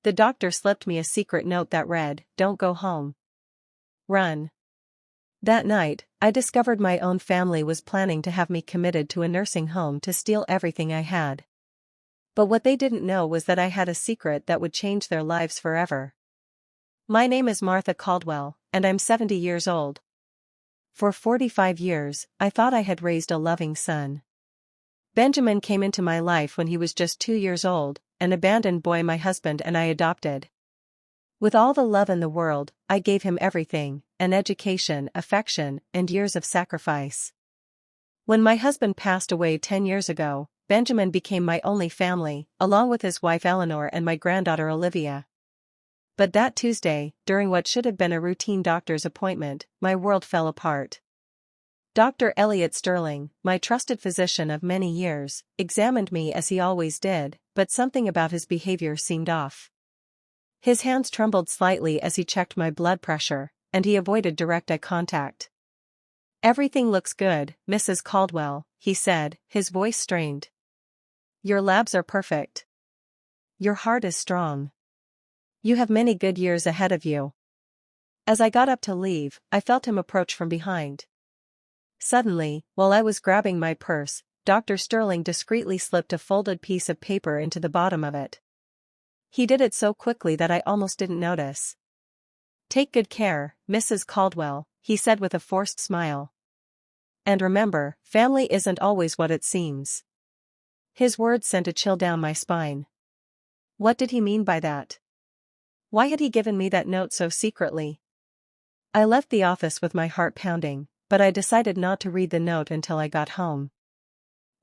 The doctor slipped me a secret note that read, "Don't go home. Run." That night, I discovered my own family was planning to have me committed to a nursing home to steal everything I had. But what they didn't know was that I had a secret that would change their lives forever. My name is Martha Caldwell, and I'm 70 years old. For 45 years, I thought I had raised a loving son. Benjamin came into my life when he was just 2 years old, an abandoned boy my husband and I adopted. With all the love in the world, I gave him everything, an education, affection, and years of sacrifice. When my husband passed away 10 years ago, Benjamin became my only family, along with his wife Eleanor and my granddaughter Olivia. But that Tuesday, during what should have been a routine doctor's appointment, my world fell apart. Dr. Elliot Sterling, my trusted physician of many years, examined me as he always did, but something about his behavior seemed off. His hands trembled slightly as he checked my blood pressure, and he avoided direct eye contact. "Everything looks good, Mrs. Caldwell," he said, his voice strained. "Your labs are perfect. Your heart is strong. You have many good years ahead of you." As I got up to leave, I felt him approach from behind. Suddenly, while I was grabbing my purse, Dr. Sterling discreetly slipped a folded piece of paper into the bottom of it. He did it so quickly that I almost didn't notice. "Take good care, Mrs. Caldwell," he said with a forced smile. "And remember, family isn't always what it seems." His words sent a chill down my spine. What did he mean by that? Why had he given me that note so secretly? I left the office with my heart pounding, but I decided not to read the note until I got home.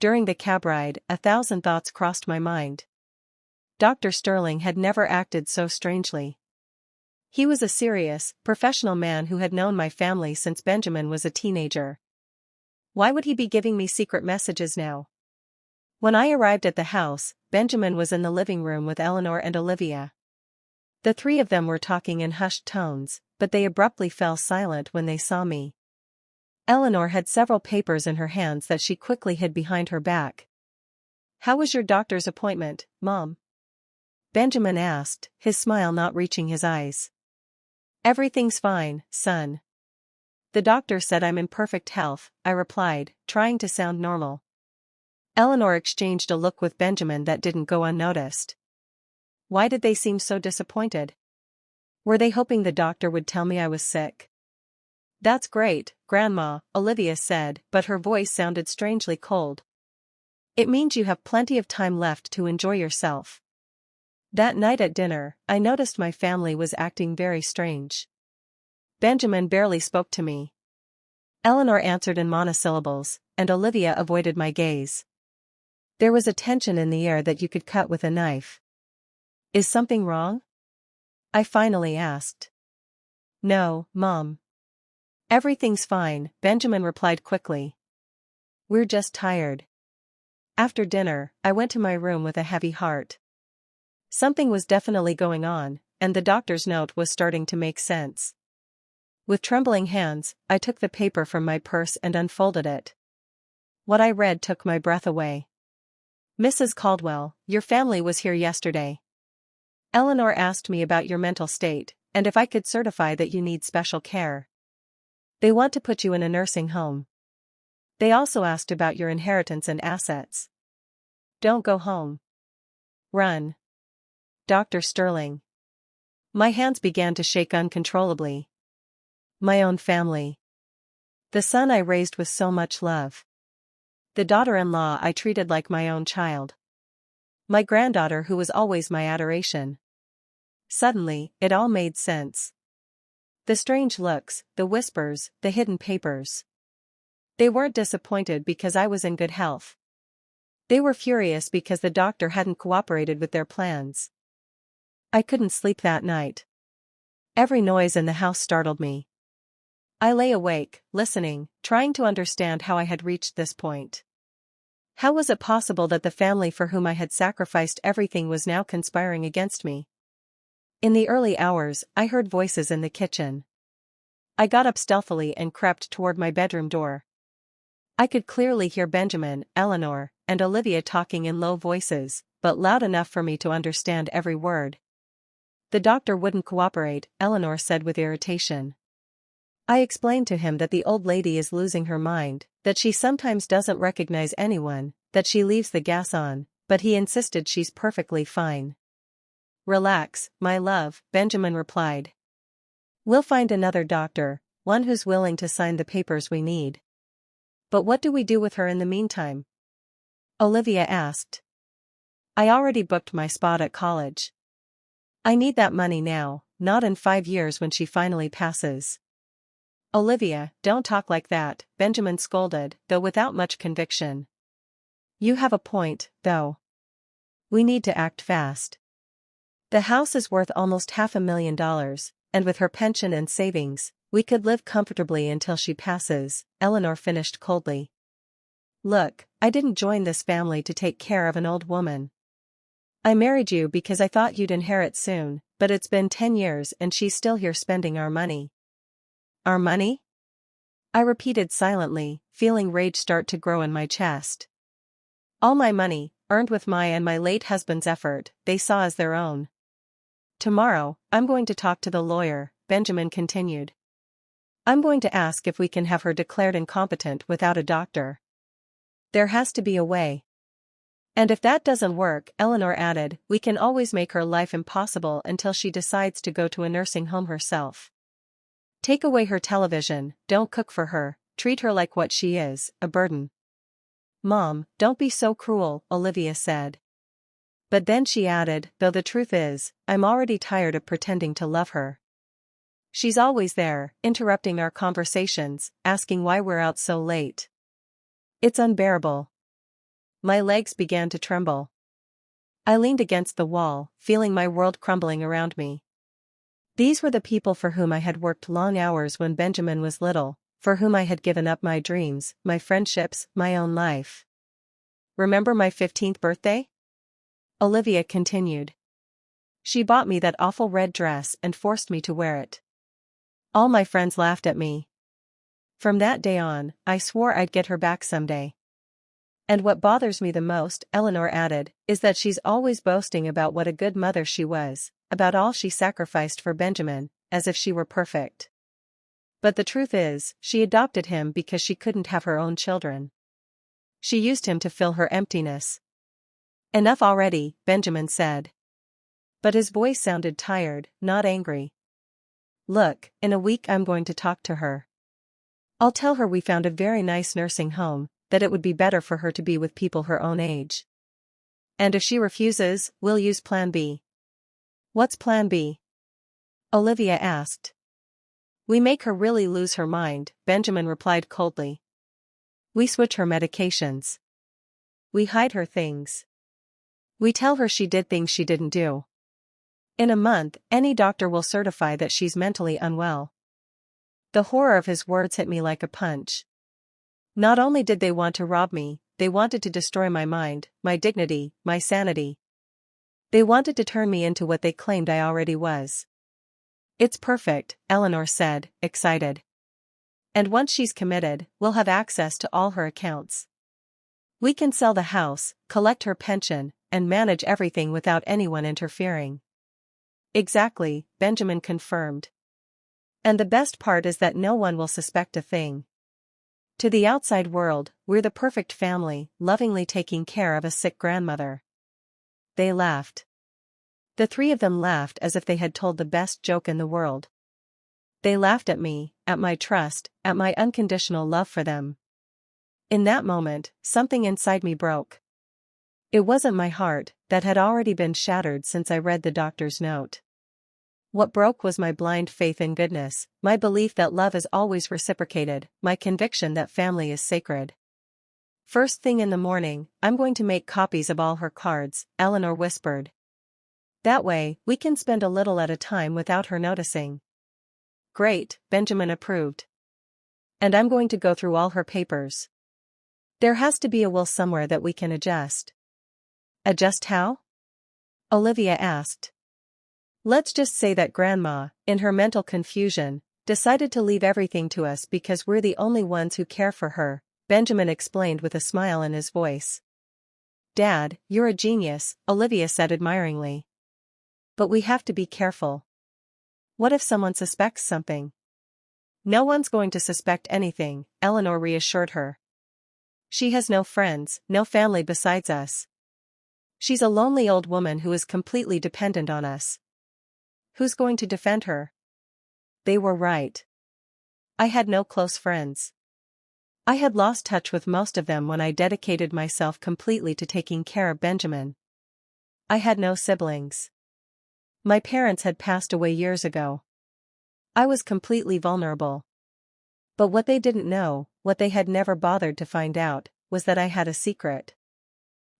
During the cab ride, 1,000 thoughts crossed my mind. Dr. Sterling had never acted so strangely. He was a serious, professional man who had known my family since Benjamin was a teenager. Why would he be giving me secret messages now? When I arrived at the house, Benjamin was in the living room with Eleanor and Olivia. The three of them were talking in hushed tones, but they abruptly fell silent when they saw me. Eleanor had several papers in her hands that she quickly hid behind her back. "How was your doctor's appointment, Mom?" Benjamin asked, his smile not reaching his eyes. "Everything's fine, son. The doctor said I'm in perfect health," I replied, trying to sound normal. Eleanor exchanged a look with Benjamin that didn't go unnoticed. Why did they seem so disappointed? Were they hoping the doctor would tell me I was sick? "That's great, Grandma," Olivia said, but her voice sounded strangely cold. "It means you have plenty of time left to enjoy yourself." That night at dinner, I noticed my family was acting very strange. Benjamin barely spoke to me. Eleanor answered in monosyllables, and Olivia avoided my gaze. There was a tension in the air that you could cut with a knife. "Is something wrong?" I finally asked. "No, Mom. Everything's fine," Benjamin replied quickly. "We're just tired." After dinner, I went to my room with a heavy heart. Something was definitely going on, and the doctor's note was starting to make sense. With trembling hands, I took the paper from my purse and unfolded it. What I read took my breath away. "Mrs. Caldwell, your family was here yesterday. Eleanor asked me about your mental state, and if I could certify that you need special care. They want to put you in a nursing home. They also asked about your inheritance and assets. Don't go home. Run. Dr. Sterling." My hands began to shake uncontrollably. My own family. The son I raised with so much love. The daughter-in-law I treated like my own child. My granddaughter who was always my adoration. Suddenly, it all made sense. The strange looks, the whispers, the hidden papers. They weren't disappointed because I was in good health. They were furious because the doctor hadn't cooperated with their plans. I couldn't sleep that night. Every noise in the house startled me. I lay awake, listening, trying to understand how I had reached this point. How was it possible that the family for whom I had sacrificed everything was now conspiring against me? In the early hours, I heard voices in the kitchen. I got up stealthily and crept toward my bedroom door. I could clearly hear Benjamin, Eleanor, and Olivia talking in low voices, but loud enough for me to understand every word. The doctor wouldn't cooperate, Eleanor said with irritation. I explained to him that the old lady is losing her mind, that she sometimes doesn't recognize anyone, that she leaves the gas on, but he insisted she's perfectly fine. Relax, my love, Benjamin replied. We'll find another doctor, one who's willing to sign the papers we need. But what do we do with her in the meantime? Olivia asked. I already booked my spot at college. I need that money now, not in 5 years when she finally passes. Olivia, don't talk like that, Benjamin scolded, though without much conviction. You have a point, though. We need to act fast. The house is worth almost $500,000, and with her pension and savings, we could live comfortably until she passes, Eleanor finished coldly. Look, I didn't join this family to take care of an old woman. I married you because I thought you'd inherit soon, but it's been 10 years and she's still here spending our money. Our money? I repeated silently, feeling rage start to grow in my chest. All my money, earned with my and my late husband's effort, they saw as their own. Tomorrow, I'm going to talk to the lawyer, Benjamin continued. I'm going to ask if we can have her declared incompetent without a doctor. There has to be a way. And if that doesn't work, Eleanor added, we can always make her life impossible until she decides to go to a nursing home herself. Take away her television, don't cook for her, treat her like what she is, a burden. Mom, don't be so cruel, Olivia said. But then she added, though the truth is, I'm already tired of pretending to love her. She's always there, interrupting our conversations, asking why we're out so late. It's unbearable. My legs began to tremble. I leaned against the wall, feeling my world crumbling around me. These were the people for whom I had worked long hours when Benjamin was little, for whom I had given up my dreams, my friendships, my own life. Remember my 15th birthday? Olivia continued. She bought me that awful red dress and forced me to wear it. All my friends laughed at me. From that day on, I swore I'd get her back someday. And what bothers me the most, Eleanor added, is that she's always boasting about what a good mother she was, about all she sacrificed for Benjamin, as if she were perfect. But the truth is, she adopted him because she couldn't have her own children. She used him to fill her emptiness. Enough already, Benjamin said. But his voice sounded tired, not angry. Look, in a week I'm going to talk to her. I'll tell her we found a very nice nursing home, that it would be better for her to be with people her own age. And if she refuses, we'll use Plan B. What's Plan B? Olivia asked. We make her really lose her mind, Benjamin replied coldly. We switch her medications. We hide her things. We tell her she did things she didn't do. In a month, any doctor will certify that she's mentally unwell. The horror of his words hit me like a punch. Not only did they want to rob me, they wanted to destroy my mind, my dignity, my sanity. They wanted to turn me into what they claimed I already was. It's perfect, Eleanor said, excited. And once she's committed, we'll have access to all her accounts. We can sell the house, collect her pension, and manage everything without anyone interfering. Exactly, Benjamin confirmed. And the best part is that no one will suspect a thing. To the outside world, we're the perfect family, lovingly taking care of a sick grandmother. They laughed. The three of them laughed as if they had told the best joke in the world. They laughed at me, at my trust, at my unconditional love for them. In that moment, something inside me broke. It wasn't my heart, that had already been shattered since I read the doctor's note. What broke was my blind faith in goodness, my belief that love is always reciprocated, my conviction that family is sacred. First thing in the morning, I'm going to make copies of all her cards, Eleanor whispered. That way, we can spend a little at a time without her noticing. Great, Benjamin approved. And I'm going to go through all her papers. There has to be a will somewhere that we can adjust. Adjust how? Olivia asked. Let's just say that Grandma, in her mental confusion, decided to leave everything to us because we're the only ones who care for her, Benjamin explained with a smile in his voice. Dad, you're a genius, Olivia said admiringly. But we have to be careful. What if someone suspects something? No one's going to suspect anything, Eleanor reassured her. She has no friends, no family besides us. She's a lonely old woman who is completely dependent on us. Who's going to defend her? They were right. I had no close friends. I had lost touch with most of them when I dedicated myself completely to taking care of Benjamin. I had no siblings. My parents had passed away years ago. I was completely vulnerable. But what they didn't know, what they had never bothered to find out, was that I had a secret.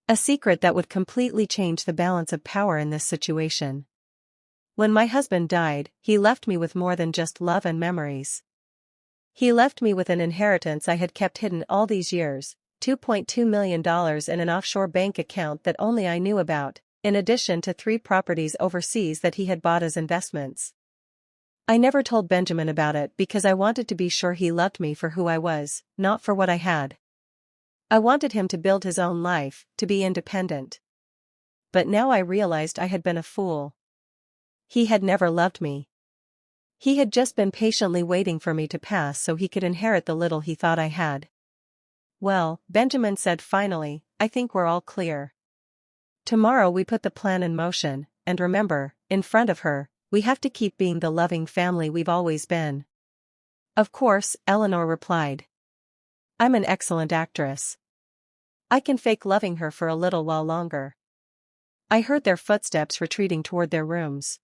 A secret that would completely change the balance of power in this situation. When my husband died, he left me with more than just love and memories. He left me with an inheritance I had kept hidden all these years, $2.2 million in an offshore bank account that only I knew about, in addition to 3 properties overseas that he had bought as investments. I never told Benjamin about it because I wanted to be sure he loved me for who I was, not for what I had. I wanted him to build his own life, to be independent. But now I realized I had been a fool. He had never loved me. He had just been patiently waiting for me to pass so he could inherit the little he thought I had. Well, Benjamin said finally, I think we're all clear. Tomorrow we put the plan in motion, and remember, in front of her, we have to keep being the loving family we've always been. Of course, Eleanor replied. I'm an excellent actress. I can fake loving her for a little while longer. I heard their footsteps retreating toward their rooms.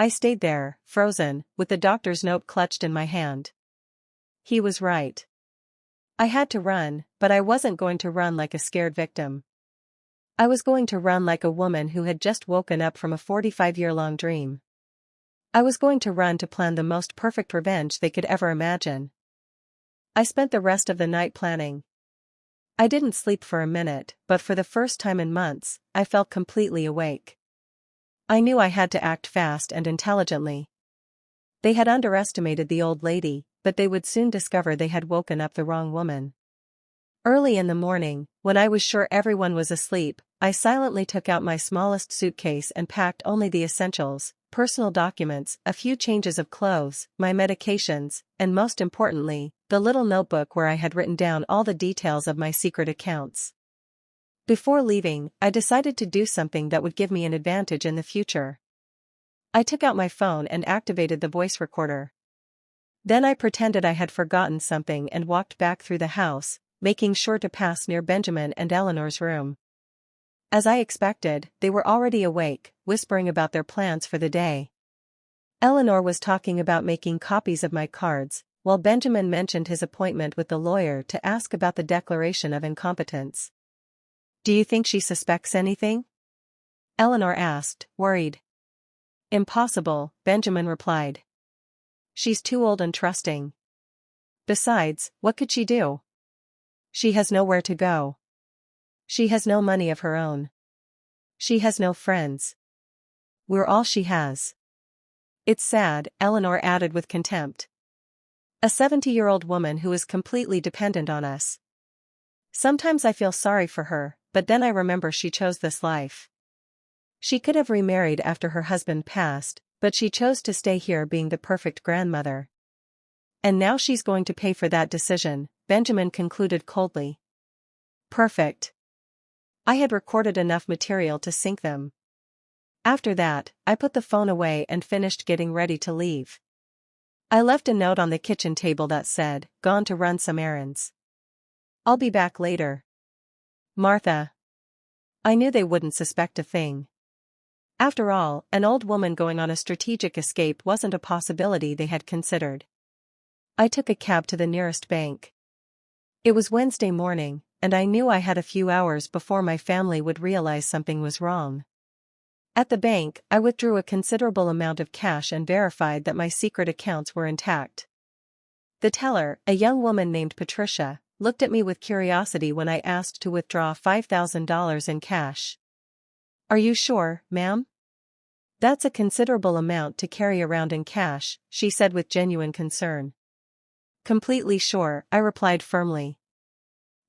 I stayed there, frozen, with the doctor's note clutched in my hand. He was right. I had to run, but I wasn't going to run like a scared victim. I was going to run like a woman who had just woken up from a 45-year-long dream. I was going to run to plan the most perfect revenge they could ever imagine. I spent the rest of the night planning. I didn't sleep for a minute, but for the first time in months, I felt completely awake. I knew I had to act fast and intelligently. They had underestimated the old lady, but they would soon discover they had woken up the wrong woman. Early in the morning, when I was sure everyone was asleep, I silently took out my smallest suitcase and packed only the essentials, personal documents, a few changes of clothes, my medications, and most importantly, the little notebook where I had written down all the details of my secret accounts. Before leaving, I decided to do something that would give me an advantage in the future. I took out my phone and activated the voice recorder. Then I pretended I had forgotten something and walked back through the house, making sure to pass near Benjamin and Eleanor's room. As I expected, they were already awake, whispering about their plans for the day. Eleanor was talking about making copies of my cards, while Benjamin mentioned his appointment with the lawyer to ask about the declaration of incompetence. Do you think she suspects anything? Eleanor asked, worried. Impossible, Benjamin replied. She's too old and trusting. Besides, what could she do? She has nowhere to go. She has no money of her own. She has no friends. We're all she has. It's sad, Eleanor added with contempt. A 70-year-old woman who is completely dependent on us. Sometimes I feel sorry for her, but then I remember she chose this life. She could have remarried after her husband passed, but she chose to stay here being the perfect grandmother. And now she's going to pay for that decision, Benjamin concluded coldly. Perfect. I had recorded enough material to sink them. After that, I put the phone away and finished getting ready to leave. I left a note on the kitchen table that said, "Gone to run some errands. I'll be back later. Martha." I knew they wouldn't suspect a thing. After all, an old woman going on a strategic escape wasn't a possibility they had considered. I took a cab to the nearest bank. It was Wednesday morning, and I knew I had a few hours before my family would realize something was wrong. At the bank, I withdrew a considerable amount of cash and verified that my secret accounts were intact. The teller, a young woman named Patricia, looked at me with curiosity when I asked to withdraw $5,000 in cash. "Are you sure, ma'am? That's a considerable amount to carry around in cash," she said with genuine concern. "Completely sure," I replied firmly.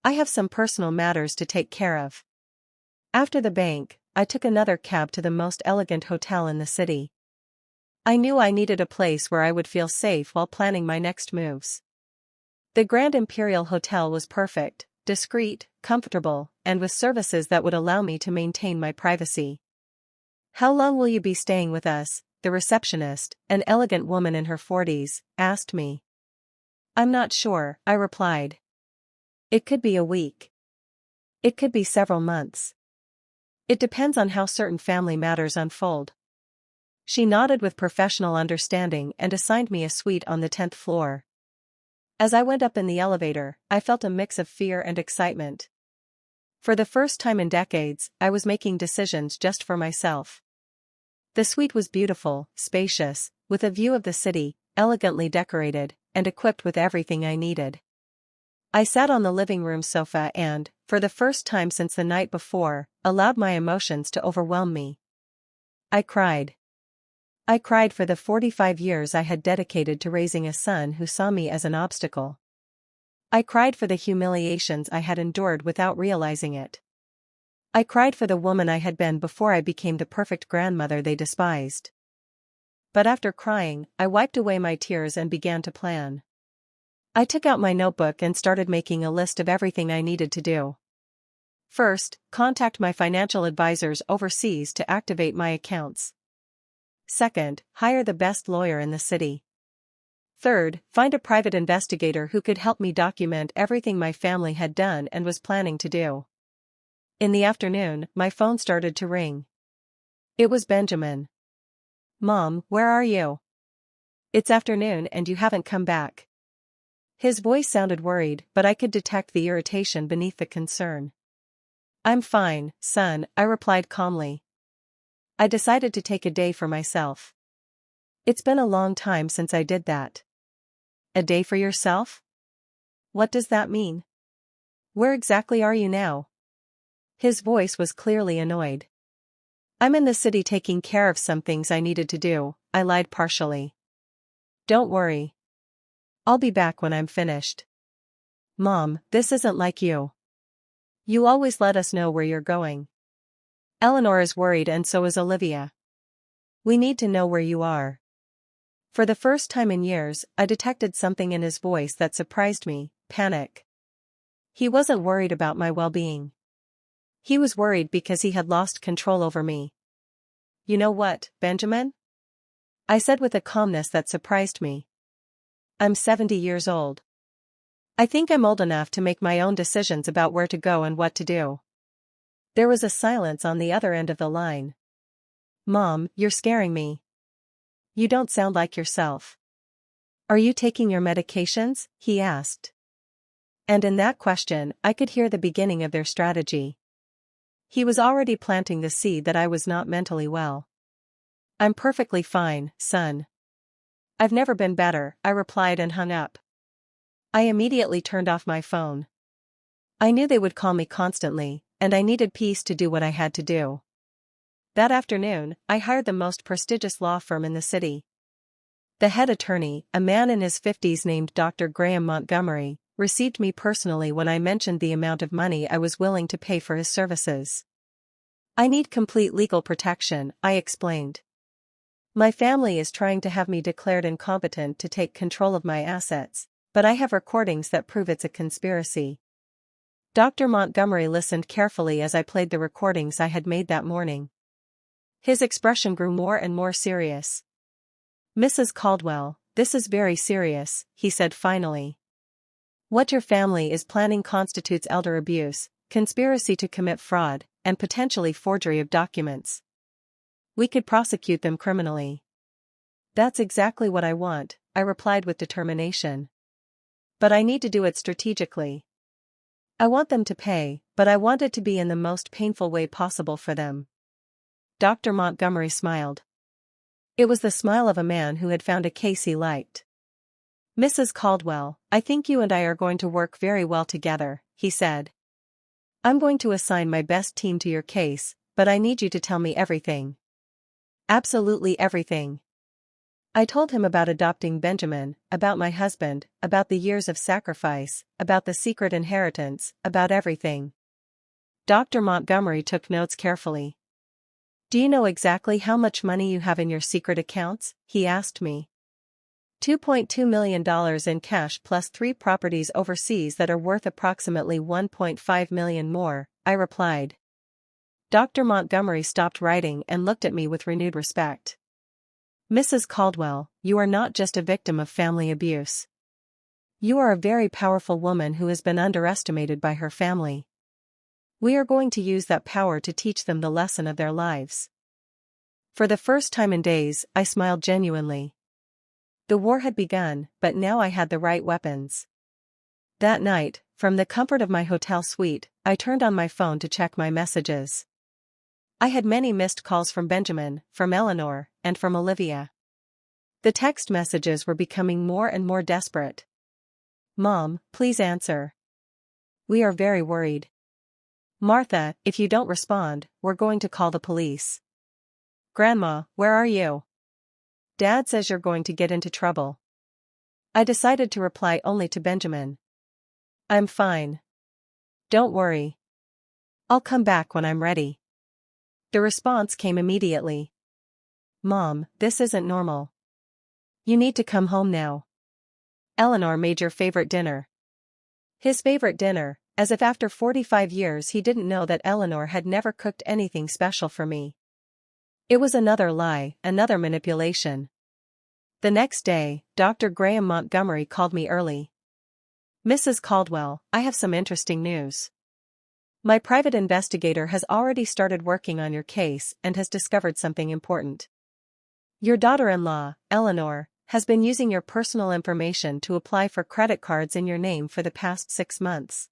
"I have some personal matters to take care of." After the bank, I took another cab to the most elegant hotel in the city. I knew I needed a place where I would feel safe while planning my next moves. The Grand Imperial Hotel was perfect, discreet, comfortable, and with services that would allow me to maintain my privacy. "How long will you be staying with us?" the receptionist, an elegant woman in her 40s, asked me. "I'm not sure," I replied. "It could be a week. It could be several months. It depends on how certain family matters unfold." She nodded with professional understanding and assigned me a suite on the 10th floor. As I went up in the elevator, I felt a mix of fear and excitement. For the first time in decades, I was making decisions just for myself. The suite was beautiful, spacious, with a view of the city, elegantly decorated, and equipped with everything I needed. I sat on the living room sofa and, for the first time since the night before, allowed my emotions to overwhelm me. I cried. I cried for the 45 years I had dedicated to raising a son who saw me as an obstacle. I cried for the humiliations I had endured without realizing it. I cried for the woman I had been before I became the perfect grandmother they despised. But after crying, I wiped away my tears and began to plan. I took out my notebook and started making a list of everything I needed to do. First, contact my financial advisors overseas to activate my accounts. Second, hire the best lawyer in the city. Third, find a private investigator who could help me document everything my family had done and was planning to do. In the afternoon, my phone started to ring. It was Benjamin. "Mom, where are you? It's afternoon and you haven't come back." His voice sounded worried, but I could detect the irritation beneath the concern. "I'm fine, son," I replied calmly. "I decided to take a day for myself. It's been a long time since I did that." "A day for yourself? What does that mean? Where exactly are you now?" His voice was clearly annoyed. "I'm in the city taking care of some things I needed to do," I lied partially. "Don't worry. I'll be back when I'm finished." "Mom, this isn't like you. You always let us know where you're going. Eleanor is worried and so is Olivia. We need to know where you are." For the first time in years, I detected something in his voice that surprised me: panic. He wasn't worried about my well-being. He was worried because he had lost control over me. "You know what, Benjamin?" I said with a calmness that surprised me. "I'm 70 years old. I think I'm old enough to make my own decisions about where to go and what to do." There was a silence on the other end of the line. "Mom, you're scaring me. You don't sound like yourself." "Are you taking your medications?" he asked. And in that question, I could hear the beginning of their strategy. He was already planting the seed that I was not mentally well. "I'm perfectly fine, son. I've never been better," I replied and hung up. I immediately turned off my phone. I knew they would call me constantly, and I needed peace to do what I had to do. That afternoon, I hired the most prestigious law firm in the city. The head attorney, a man in his 50s named Dr. Graham Montgomery, received me personally when I mentioned the amount of money I was willing to pay for his services. "I need complete legal protection," I explained. "My family is trying to have me declared incompetent to take control of my assets, but I have recordings that prove it's a conspiracy." Dr. Montgomery listened carefully as I played the recordings I had made that morning. His expression grew more and more serious. "Mrs. Caldwell, this is very serious," he said finally. "What your family is planning constitutes elder abuse, conspiracy to commit fraud, and potentially forgery of documents. We could prosecute them criminally." "That's exactly what I want," I replied with determination. "But I need to do it strategically. I want them to pay, but I want it to be in the most painful way possible for them." Dr. Montgomery smiled. It was the smile of a man who had found a case he liked. "Mrs. Caldwell, I think you and I are going to work very well together," he said. "I'm going to assign my best team to your case, but I need you to tell me everything. Absolutely everything." I told him about adopting Benjamin, about my husband, about the years of sacrifice, about the secret inheritance, about everything. Dr. Montgomery took notes carefully. Do you know exactly how much money you have in your secret accounts? He asked me. $2.2 million in cash plus 3 properties overseas that are worth approximately $1.5 million more, I replied. Dr. Montgomery stopped writing and looked at me with renewed respect. Mrs. Caldwell, you are not just a victim of family abuse. You are a very powerful woman who has been underestimated by her family. We are going to use that power to teach them the lesson of their lives. For the first time in days, I smiled genuinely. The war had begun, but now I had the right weapons. That night, from the comfort of my hotel suite, I turned on my phone to check my messages. I had many missed calls from Benjamin, from Eleanor, and from Olivia. The text messages were becoming more and more desperate. Mom, please answer. We are very worried. Martha, if you don't respond, we're going to call the police. Grandma, where are you? Dad says you're going to get into trouble. I decided to reply only to Benjamin. I'm fine. Don't worry. I'll come back when I'm ready. The response came immediately. Mom, this isn't normal. You need to come home now. Eleanor made your favorite dinner. His favorite dinner, as if after 45 years he didn't know that Eleanor had never cooked anything special for me. It was another lie, another manipulation. The next day, Dr. Graham Montgomery called me early. Mrs. Caldwell, I have some interesting news. My private investigator has already started working on your case and has discovered something important. Your daughter-in-law, Eleanor, has been using your personal information to apply for credit cards in your name for the past 6 months.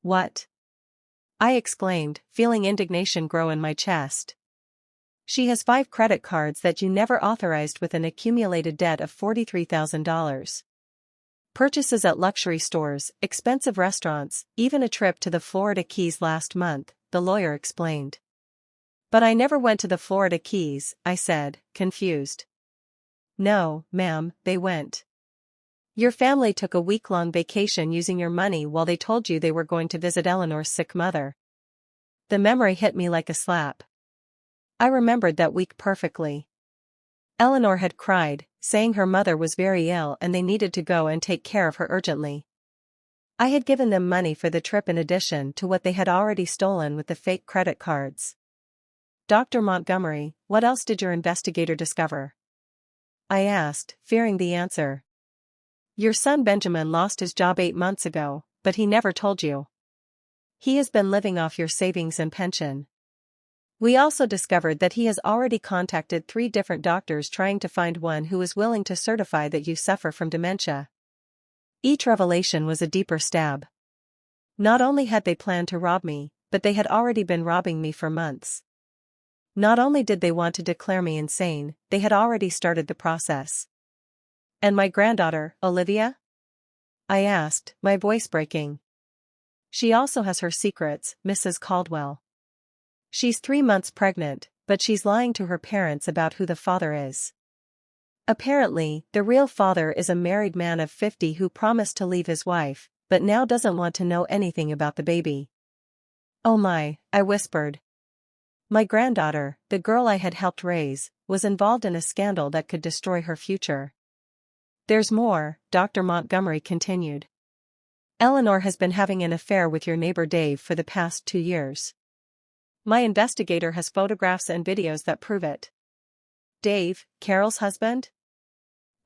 What? I exclaimed, feeling indignation grow in my chest. She has 5 credit cards that you never authorized with an accumulated debt of $43,000. Purchases at luxury stores, expensive restaurants, even a trip to the Florida Keys last month, the lawyer explained. But I never went to the Florida Keys, I said, confused. No, ma'am, they went. Your family took a week-long vacation using your money while they told you they were going to visit Eleanor's sick mother. The memory hit me like a slap. I remembered that week perfectly. Eleanor had cried, saying her mother was very ill and they needed to go and take care of her urgently. I had given them money for the trip in addition to what they had already stolen with the fake credit cards. Dr. Montgomery, what else did your investigator discover? I asked, fearing the answer. Your son Benjamin lost his job 8 months ago, but he never told you. He has been living off your savings and pension. We also discovered that he has already contacted 3 different doctors trying to find one who is willing to certify that you suffer from dementia. Each revelation was a deeper stab. Not only had they planned to rob me, but they had already been robbing me for months. Not only did they want to declare me insane, they had already started the process. And my granddaughter, Olivia? I asked, my voice breaking. She also has her secrets, Mrs. Caldwell. She's 3 months pregnant, but she's lying to her parents about who the father is. Apparently, the real father is a married man of 50 who promised to leave his wife, but now doesn't want to know anything about the baby. Oh my, I whispered. My granddaughter, the girl I had helped raise, was involved in a scandal that could destroy her future. There's more, Dr. Montgomery continued. Eleanor has been having an affair with your neighbor Dave for the past 2 years. My investigator has photographs and videos that prove it. Dave, Carol's husband?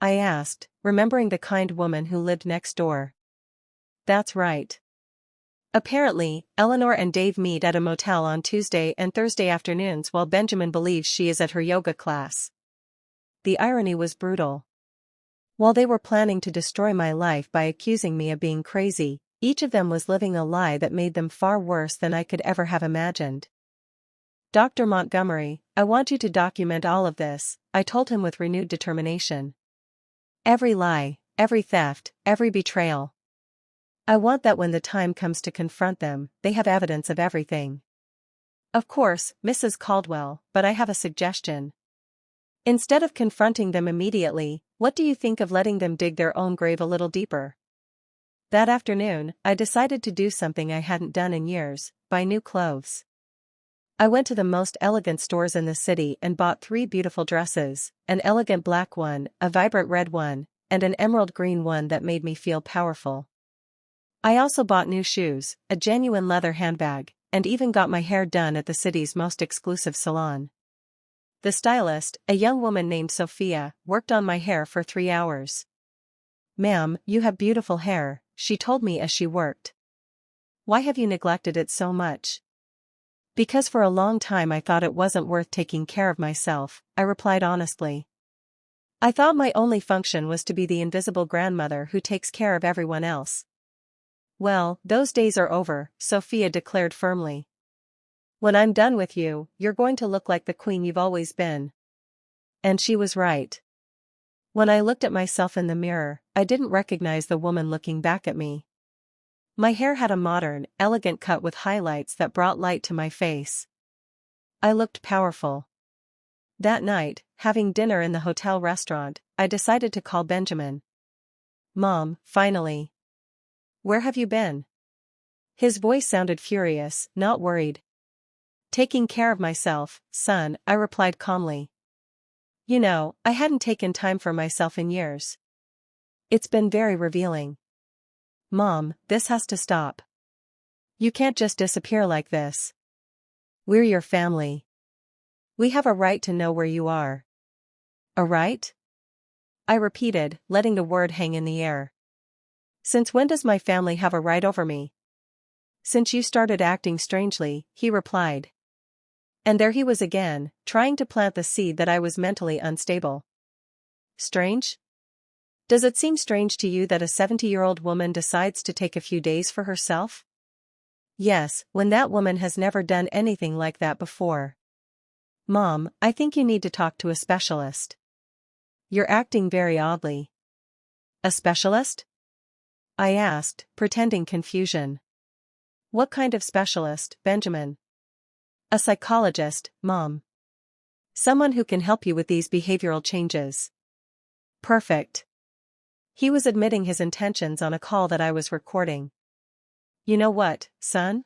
I asked, remembering the kind woman who lived next door. That's right. Apparently, Eleanor and Dave meet at a motel on Tuesday and Thursday afternoons while Benjamin believes she is at her yoga class. The irony was brutal. While they were planning to destroy my life by accusing me of being crazy, each of them was living a lie that made them far worse than I could ever have imagined. Dr. Montgomery, I want you to document all of this, I told him with renewed determination. Every lie, every theft, every betrayal. I want that when the time comes to confront them, they have evidence of everything. Of course, Mrs. Caldwell, but I have a suggestion. Instead of confronting them immediately, what do you think of letting them dig their own grave a little deeper? That afternoon, I decided to do something I hadn't done in years, buy new clothes. I went to the most elegant stores in the city and bought 3 beautiful dresses, an elegant black one, a vibrant red one, and an emerald green one that made me feel powerful. I also bought new shoes, a genuine leather handbag, and even got my hair done at the city's most exclusive salon. The stylist, a young woman named Sophia, worked on my hair for 3 hours. "Ma'am, you have beautiful hair," she told me as she worked. "Why have you neglected it so much?" "Because for a long time I thought it wasn't worth taking care of myself," I replied honestly. "I thought my only function was to be the invisible grandmother who takes care of everyone else." "Well, those days are over," Sophia declared firmly. "When I'm done with you, you're going to look like the queen you've always been." And she was right. When I looked at myself in the mirror, I didn't recognize the woman looking back at me. My hair had a modern, elegant cut with highlights that brought light to my face. I looked powerful. That night, having dinner in the hotel restaurant, I decided to call Benjamin. "Mom, finally. Where have you been?" His voice sounded furious, not worried. "Taking care of myself, son," I replied calmly. You know, I hadn't taken time for myself in years. It's been very revealing. "Mom, this has to stop. You can't just disappear like this. We're your family. We have a right to know where you are." "A right?" I repeated, letting the word hang in the air. "Since when does my family have a right over me?" "Since you started acting strangely," he replied. And there he was again, trying to plant the seed that I was mentally unstable. Strange? Does it seem strange to you that a 70-year-old woman decides to take a few days for herself? Yes, when that woman has never done anything like that before. "Mom, I think you need to talk to a specialist. You're acting very oddly." "A specialist?" I asked, pretending confusion. "What kind of specialist, Benjamin?" "A psychologist, Mom. Someone who can help you with these behavioral changes." "Perfect." He was admitting his intentions on a call that I was recording. "You know what, son?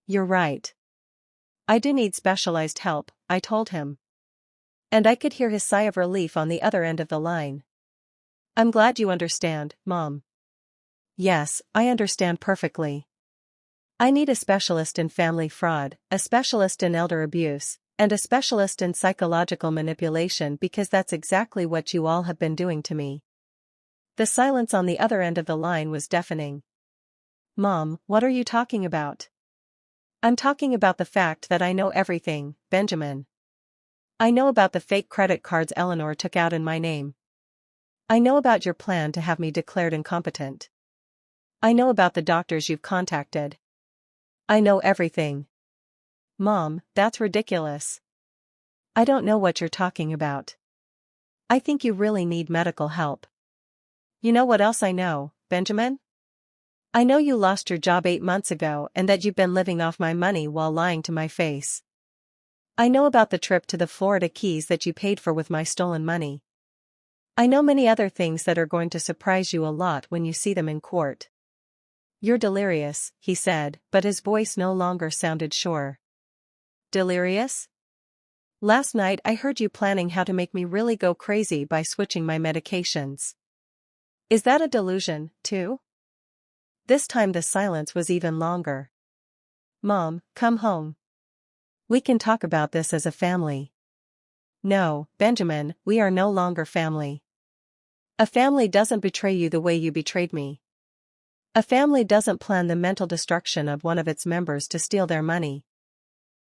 You're right. I do need specialized help," I told him. And I could hear his sigh of relief on the other end of the line. "I'm glad you understand, Mom." "Yes, I understand perfectly. I need a specialist in family fraud, a specialist in elder abuse, and a specialist in psychological manipulation because that's exactly what you all have been doing to me." The silence on the other end of the line was deafening. "Mom, what are you talking about?" "I'm talking about the fact that I know everything, Benjamin. I know about the fake credit cards Eleanor took out in my name. I know about your plan to have me declared incompetent. I know about the doctors you've contacted. I know everything." "Mom, that's ridiculous. I don't know what you're talking about. I think you really need medical help." "You know what else I know, Benjamin? I know you lost your job 8 months ago and that you've been living off my money while lying to my face. I know about the trip to the Florida Keys that you paid for with my stolen money. I know many other things that are going to surprise you a lot when you see them in court." "You're delirious," he said, but his voice no longer sounded sure. "Delirious? Last night I heard you planning how to make me really go crazy by switching my medications. Is that a delusion, too?" This time the silence was even longer. "Mom, come home. We can talk about this as a family." "No, Benjamin, we are no longer family. A family doesn't betray you the way you betrayed me. A family doesn't plan the mental destruction of one of its members to steal their money.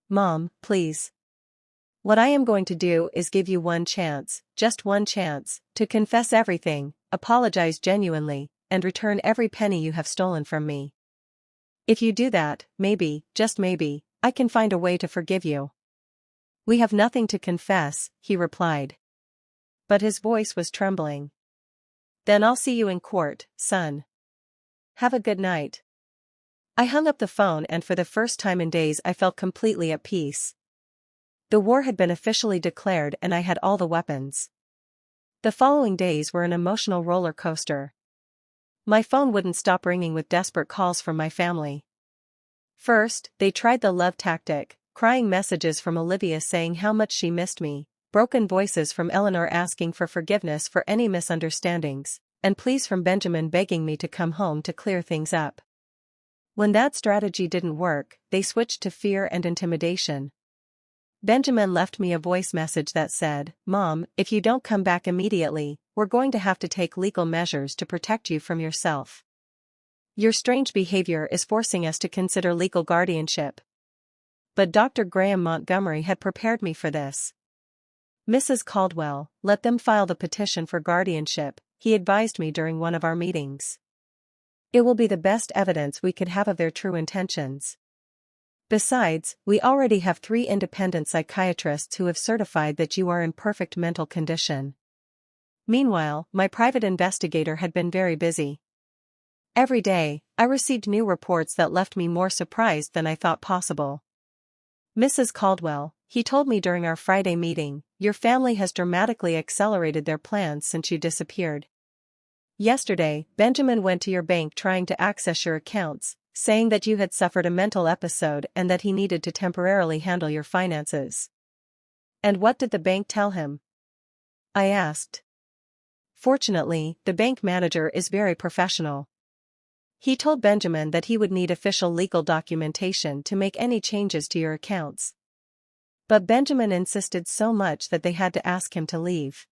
Mom, please. What I am going to do is give you one chance, just one chance, to confess everything, apologize genuinely, and return every penny you have stolen from me. If you do that, maybe, just maybe, I can find a way to forgive you." "We have nothing to confess," he replied. But his voice was trembling. "Then I'll see you in court, son. Have a good night." I hung up the phone and for the first time in days I felt completely at peace. The war had been officially declared and I had all the weapons. The following days were an emotional roller coaster. My phone wouldn't stop ringing with desperate calls from my family. First, they tried the love tactic, crying messages from Olivia saying how much she missed me, broken voices from Eleanor asking for forgiveness for any misunderstandings, and pleas from Benjamin begging me to come home to clear things up. When that strategy didn't work, they switched to fear and intimidation. Benjamin left me a voice message that said, "Mom, if you don't come back immediately, we're going to have to take legal measures to protect you from yourself. Your strange behavior is forcing us to consider legal guardianship." But Dr. Graham Montgomery had prepared me for this. "Mrs. Caldwell, let them file the petition for guardianship," he advised me during one of our meetings. "It will be the best evidence we could have of their true intentions. Besides, we already have 3 independent psychiatrists who have certified that you are in perfect mental condition." Meanwhile, my private investigator had been very busy. Every day, I received new reports that left me more surprised than I thought possible. "Mrs. Caldwell," he told me during our Friday meeting, "your family has dramatically accelerated their plans since you disappeared. Yesterday, Benjamin went to your bank trying to access your accounts, saying that you had suffered a mental episode and that he needed to temporarily handle your finances." "And what did the bank tell him?" I asked. "Fortunately, the bank manager is very professional. He told Benjamin that he would need official legal documentation to make any changes to your accounts. But Benjamin insisted so much that they had to ask him to leave.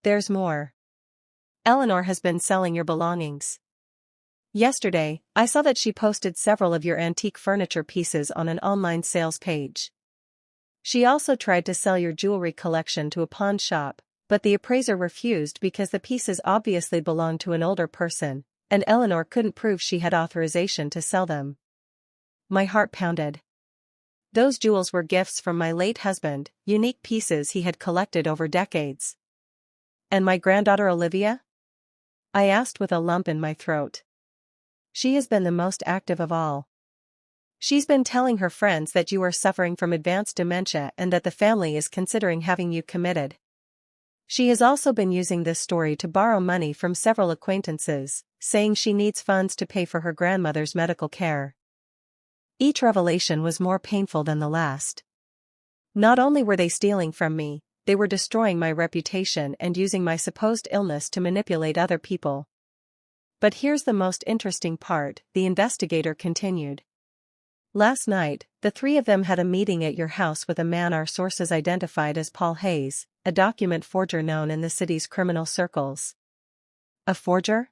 There's more. Eleanor has been selling your belongings. Yesterday, I saw that she posted several of your antique furniture pieces on an online sales page. She also tried to sell your jewelry collection to a pawn shop, but the appraiser refused because the pieces obviously belonged to an older person, and Eleanor couldn't prove she had authorization to sell them." My heart pounded. Those jewels were gifts from my late husband, unique pieces he had collected over decades. "And my granddaughter Olivia?" I asked with a lump in my throat. "She has been the most active of all. She's been telling her friends that you are suffering from advanced dementia and that the family is considering having you committed. She has also been using this story to borrow money from several acquaintances, saying she needs funds to pay for her grandmother's medical care." Each revelation was more painful than the last. Not only were they stealing from me, they were destroying my reputation and using my supposed illness to manipulate other people. "But here's the most interesting part," the investigator continued. "Last night, the 3 of them had a meeting at your house with a man our sources identified as Paul Hayes, a document forger known in the city's criminal circles." "A forger?"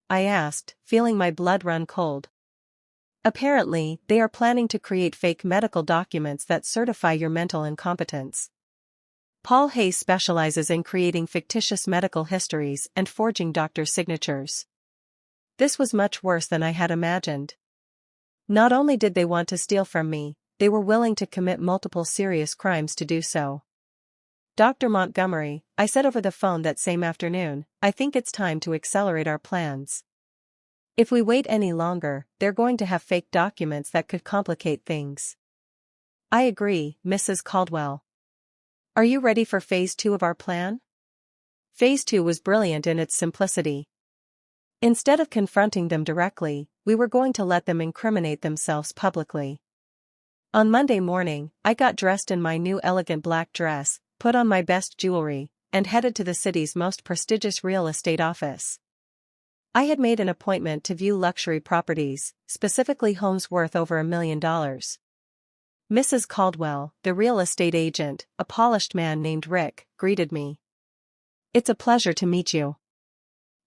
I asked, feeling my blood run cold. "Apparently, they are planning to create fake medical documents that certify your mental incompetence. Paul Hayes specializes in creating fictitious medical histories and forging doctors' signatures." This was much worse than I had imagined. Not only did they want to steal from me, they were willing to commit multiple serious crimes to do so. "Dr. Montgomery," I said over the phone that same afternoon, "I think it's time to accelerate our plans. If we wait any longer, they're going to have fake documents that could complicate things." "I agree, Mrs. Caldwell. Are you ready for Phase 2 of our plan?" Phase 2 was brilliant in its simplicity. Instead of confronting them directly, we were going to let them incriminate themselves publicly. On Monday morning, I got dressed in my new elegant black dress, put on my best jewelry, and headed to the city's most prestigious real estate office. I had made an appointment to view luxury properties, specifically homes worth over $1 million. Mrs. Caldwell, the real estate agent, a polished man named Rick, greeted me. "It's a pleasure to meet you.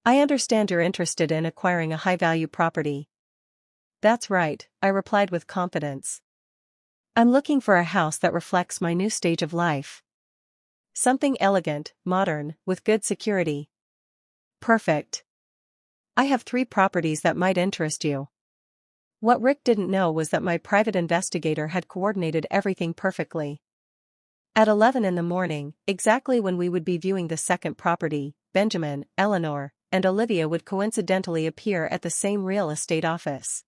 I understand you're interested in acquiring a high-value property." "That's right," I replied with confidence. "I'm looking for a house that reflects my new stage of life. Something elegant, modern, with good security." "Perfect. I have 3 properties that might interest you." What Rick didn't know was that my private investigator had coordinated everything perfectly. At 11 in the morning, exactly when we would be viewing the second property, Benjamin, Eleanor, and Olivia would coincidentally appear at the same real estate office.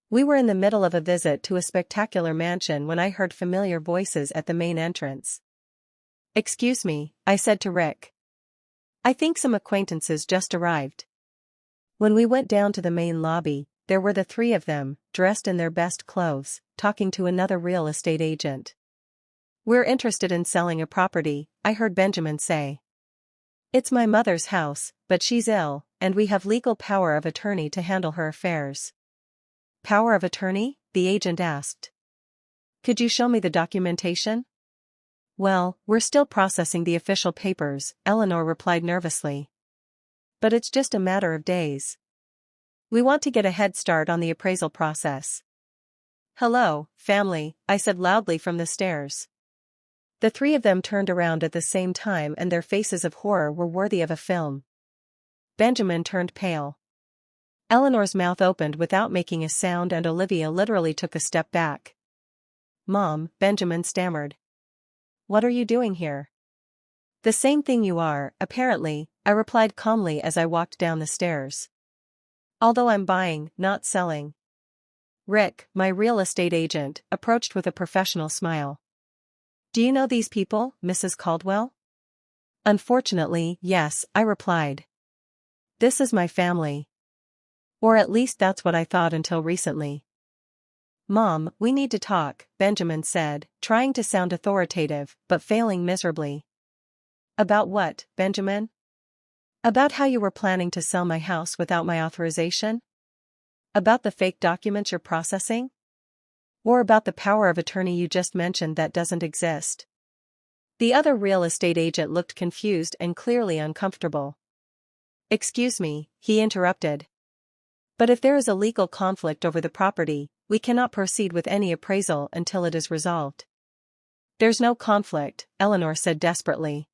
We were in the middle of a visit to a spectacular mansion when I heard familiar voices at the main entrance. "Excuse me," I said to Rick. "I think some acquaintances just arrived." When we went down to the main lobby, there were the three of them, dressed in their best clothes, talking to another real estate agent. "We're interested in selling a property," I heard Benjamin say. "It's my mother's house, but she's ill, and we have legal power of attorney to handle her affairs." "Power of attorney?" the agent asked. "Could you show me the documentation?" "Well, we're still processing the official papers," Eleanor replied nervously. "But it's just a matter of days. We want to get a head start on the appraisal process." "Hello, family," I said loudly from the stairs. The three of them turned around at the same time and their faces of horror were worthy of a film. Benjamin turned pale. Eleanor's mouth opened without making a sound and Olivia literally took a step back. "Mom," Benjamin stammered. "What are you doing here?" "The same thing you are, apparently," I replied calmly as I walked down the stairs. "Although I'm buying, not selling." Rick, my real estate agent, approached with a professional smile. "Do you know these people, Mrs. Caldwell?" "Unfortunately, yes," I replied. "This is my family. Or at least that's what I thought until recently." "Mom, we need to talk," Benjamin said, trying to sound authoritative, but failing miserably. "About what, Benjamin?" "About how you were planning to sell my house without my authorization? About the fake documents you're processing? Or about the power of attorney you just mentioned that doesn't exist?" The other real estate agent looked confused and clearly uncomfortable. "Excuse me," he interrupted. "But if there is a legal conflict over the property, we cannot proceed with any appraisal until it is resolved." "There's no conflict," Eleanor said desperately.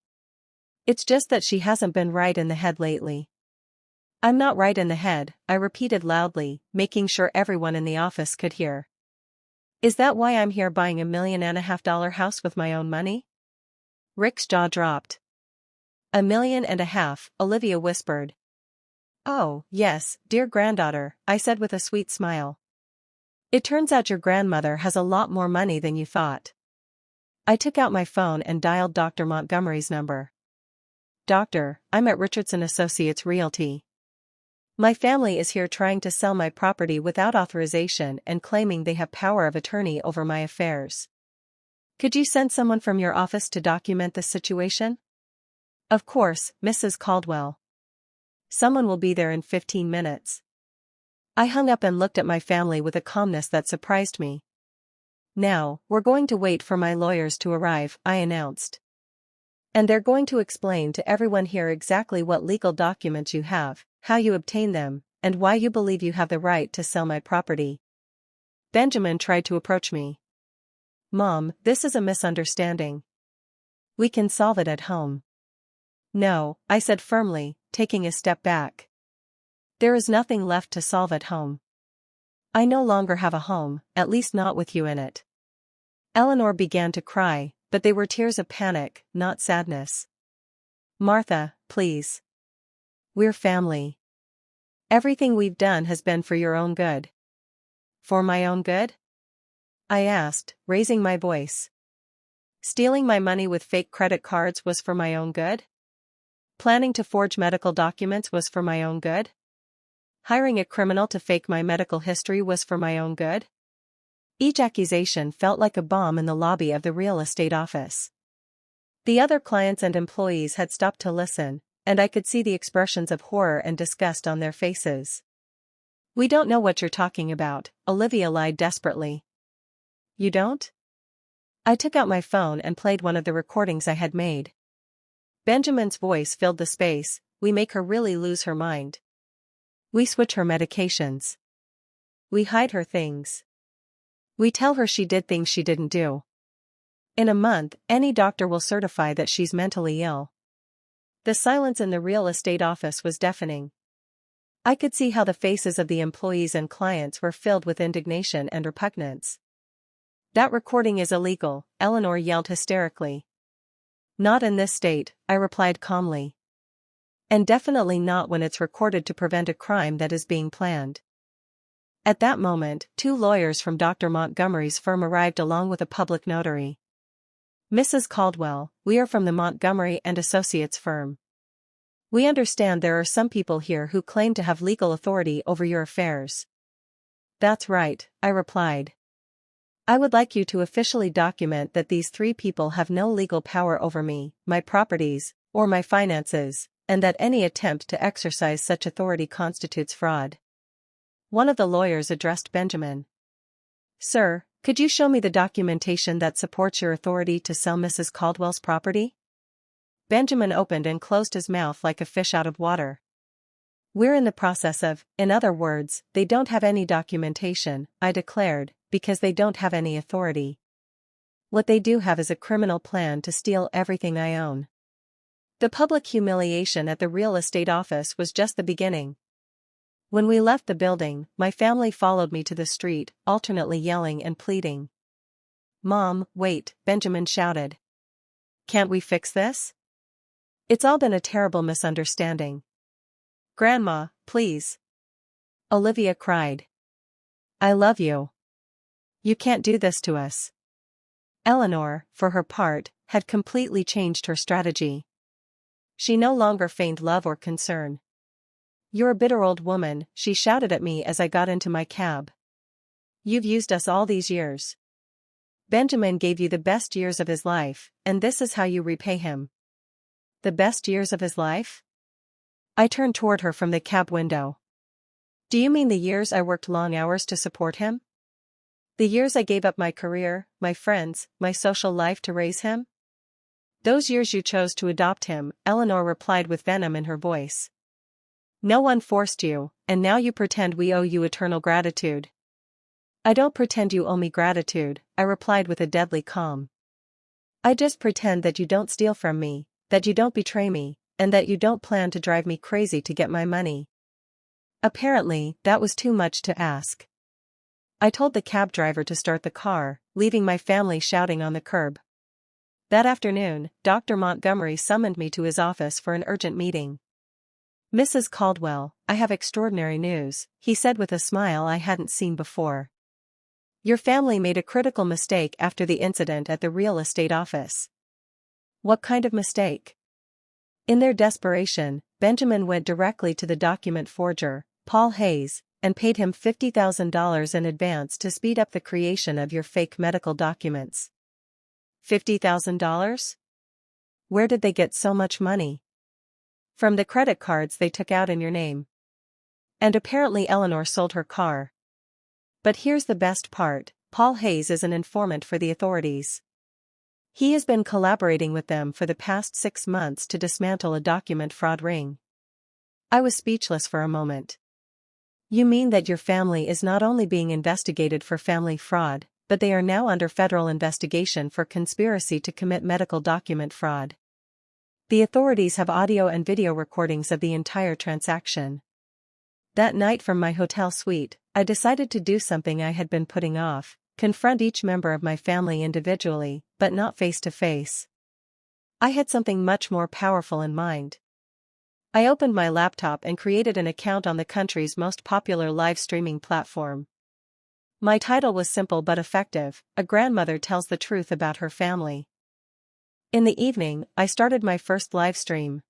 "It's just that she hasn't been right in the head lately." "I'm not right in the head," I repeated loudly, making sure everyone in the office could hear. "Is that why I'm here buying $1.5 million house with my own money?" Rick's jaw dropped. $1.5 million, Olivia whispered. "Oh, yes, dear granddaughter," I said with a sweet smile. "It turns out your grandmother has a lot more money than you thought." I took out my phone and dialed Dr. Montgomery's number. "Doctor, I'm at Richardson Associates Realty. My family is here trying to sell my property without authorization and claiming they have power of attorney over my affairs. Could you send someone from your office to document this situation?" "Of course, Mrs. Caldwell. Someone will be there in 15 minutes. I hung up and looked at my family with a calmness that surprised me. "Now, we're going to wait for my lawyers to arrive," I announced. "And they're going to explain to everyone here exactly what legal documents you have, how you obtain them, and why you believe you have the right to sell my property." Benjamin tried to approach me. "Mom, this is a misunderstanding. We can solve it at home." "No," I said firmly, taking a step back. "There is nothing left to solve at home. I no longer have a home, at least not with you in it." Eleanor began to cry, but they were tears of panic, not sadness. "Martha, please. We're family. Everything we've done has been for your own good." "For my own good?" I asked, raising my voice. "Stealing my money with fake credit cards was for my own good? Planning to forge medical documents was for my own good? Hiring a criminal to fake my medical history was for my own good?" Each accusation felt like a bomb in the lobby of the real estate office. The other clients and employees had stopped to listen, and I could see the expressions of horror and disgust on their faces. "We don't know what you're talking about," Olivia lied desperately. "You don't?" I took out my phone and played one of the recordings I had made. Benjamin's voice filled the space. "We make her really lose her mind. We switch her medications. We hide her things. We tell her she did things she didn't do. In a month, any doctor will certify that she's mentally ill." The silence in the real estate office was deafening. I could see how the faces of the employees and clients were filled with indignation and repugnance. "That recording is illegal," Eleanor yelled hysterically. "Not in this state," I replied calmly. "And definitely not when it's recorded to prevent a crime that is being planned." At that moment, 2 lawyers from Dr. Montgomery's firm arrived along with a public notary. "Mrs. Caldwell, we are from the Montgomery and Associates firm. We understand there are some people here who claim to have legal authority over your affairs. That's right, I replied. I would like you to officially document that these three people have no legal power over me, my properties, or my finances, and that any attempt to exercise such authority constitutes fraud. One of the lawyers addressed Benjamin. Sir, could you show me the documentation that supports your authority to sell Mrs. Caldwell's property? Benjamin opened and closed his mouth like a fish out of water. We're in the process of, in other words, they don't have any documentation, I declared, because they don't have any authority. What they do have is a criminal plan to steal everything I own. The public humiliation at the real estate office was just the beginning. When we left the building, my family followed me to the street, alternately yelling and pleading. Mom, wait, Benjamin shouted. Can't we fix this? It's all been a terrible misunderstanding. Grandma, please. Olivia cried. I love you. You can't do this to us. Eleanor, for her part, had completely changed her strategy. She no longer feigned love or concern. You're a bitter old woman, she shouted at me as I got into my cab. You've used us all these years. Benjamin gave you the best years of his life, and this is how you repay him. The best years of his life? I turned toward her from the cab window. Do you mean the years I worked long hours to support him? The years I gave up my career, my friends, my social life to raise him? Those years you chose to adopt him, Eleanor replied with venom in her voice. No one forced you, and now you pretend we owe you eternal gratitude. I don't pretend you owe me gratitude, I replied with a deadly calm. I just pretend that you don't steal from me, that you don't betray me, and that you don't plan to drive me crazy to get my money. Apparently, that was too much to ask. I told the cab driver to start the car, leaving my family shouting on the curb. That afternoon, Dr. Montgomery summoned me to his office for an urgent meeting. Mrs. Caldwell, I have extraordinary news, he said with a smile I hadn't seen before. Your family made a critical mistake after the incident at the real estate office. What kind of mistake? In their desperation, Benjamin went directly to the document forger, Paul Hayes, and paid him $50,000 in advance to speed up the creation of your fake medical documents. $50,000? Where did they get so much money? From the credit cards they took out in your name. And apparently Eleanor sold her car. But here's the best part, Paul Hayes is an informant for the authorities. He has been collaborating with them for the past 6 months to dismantle a document fraud ring. I was speechless for a moment. You mean that your family is not only being investigated for family fraud, but they are now under federal investigation for conspiracy to commit medical document fraud. The authorities have audio and video recordings of the entire transaction. That night from my hotel suite, I decided to do something I had been putting off, confront each member of my family individually, but not face to face. I had something much more powerful in mind. I opened my laptop and created an account on the country's most popular live streaming platform. My title was simple but effective, A Grandmother Tells the Truth About Her Family. In the evening, I started my first live stream.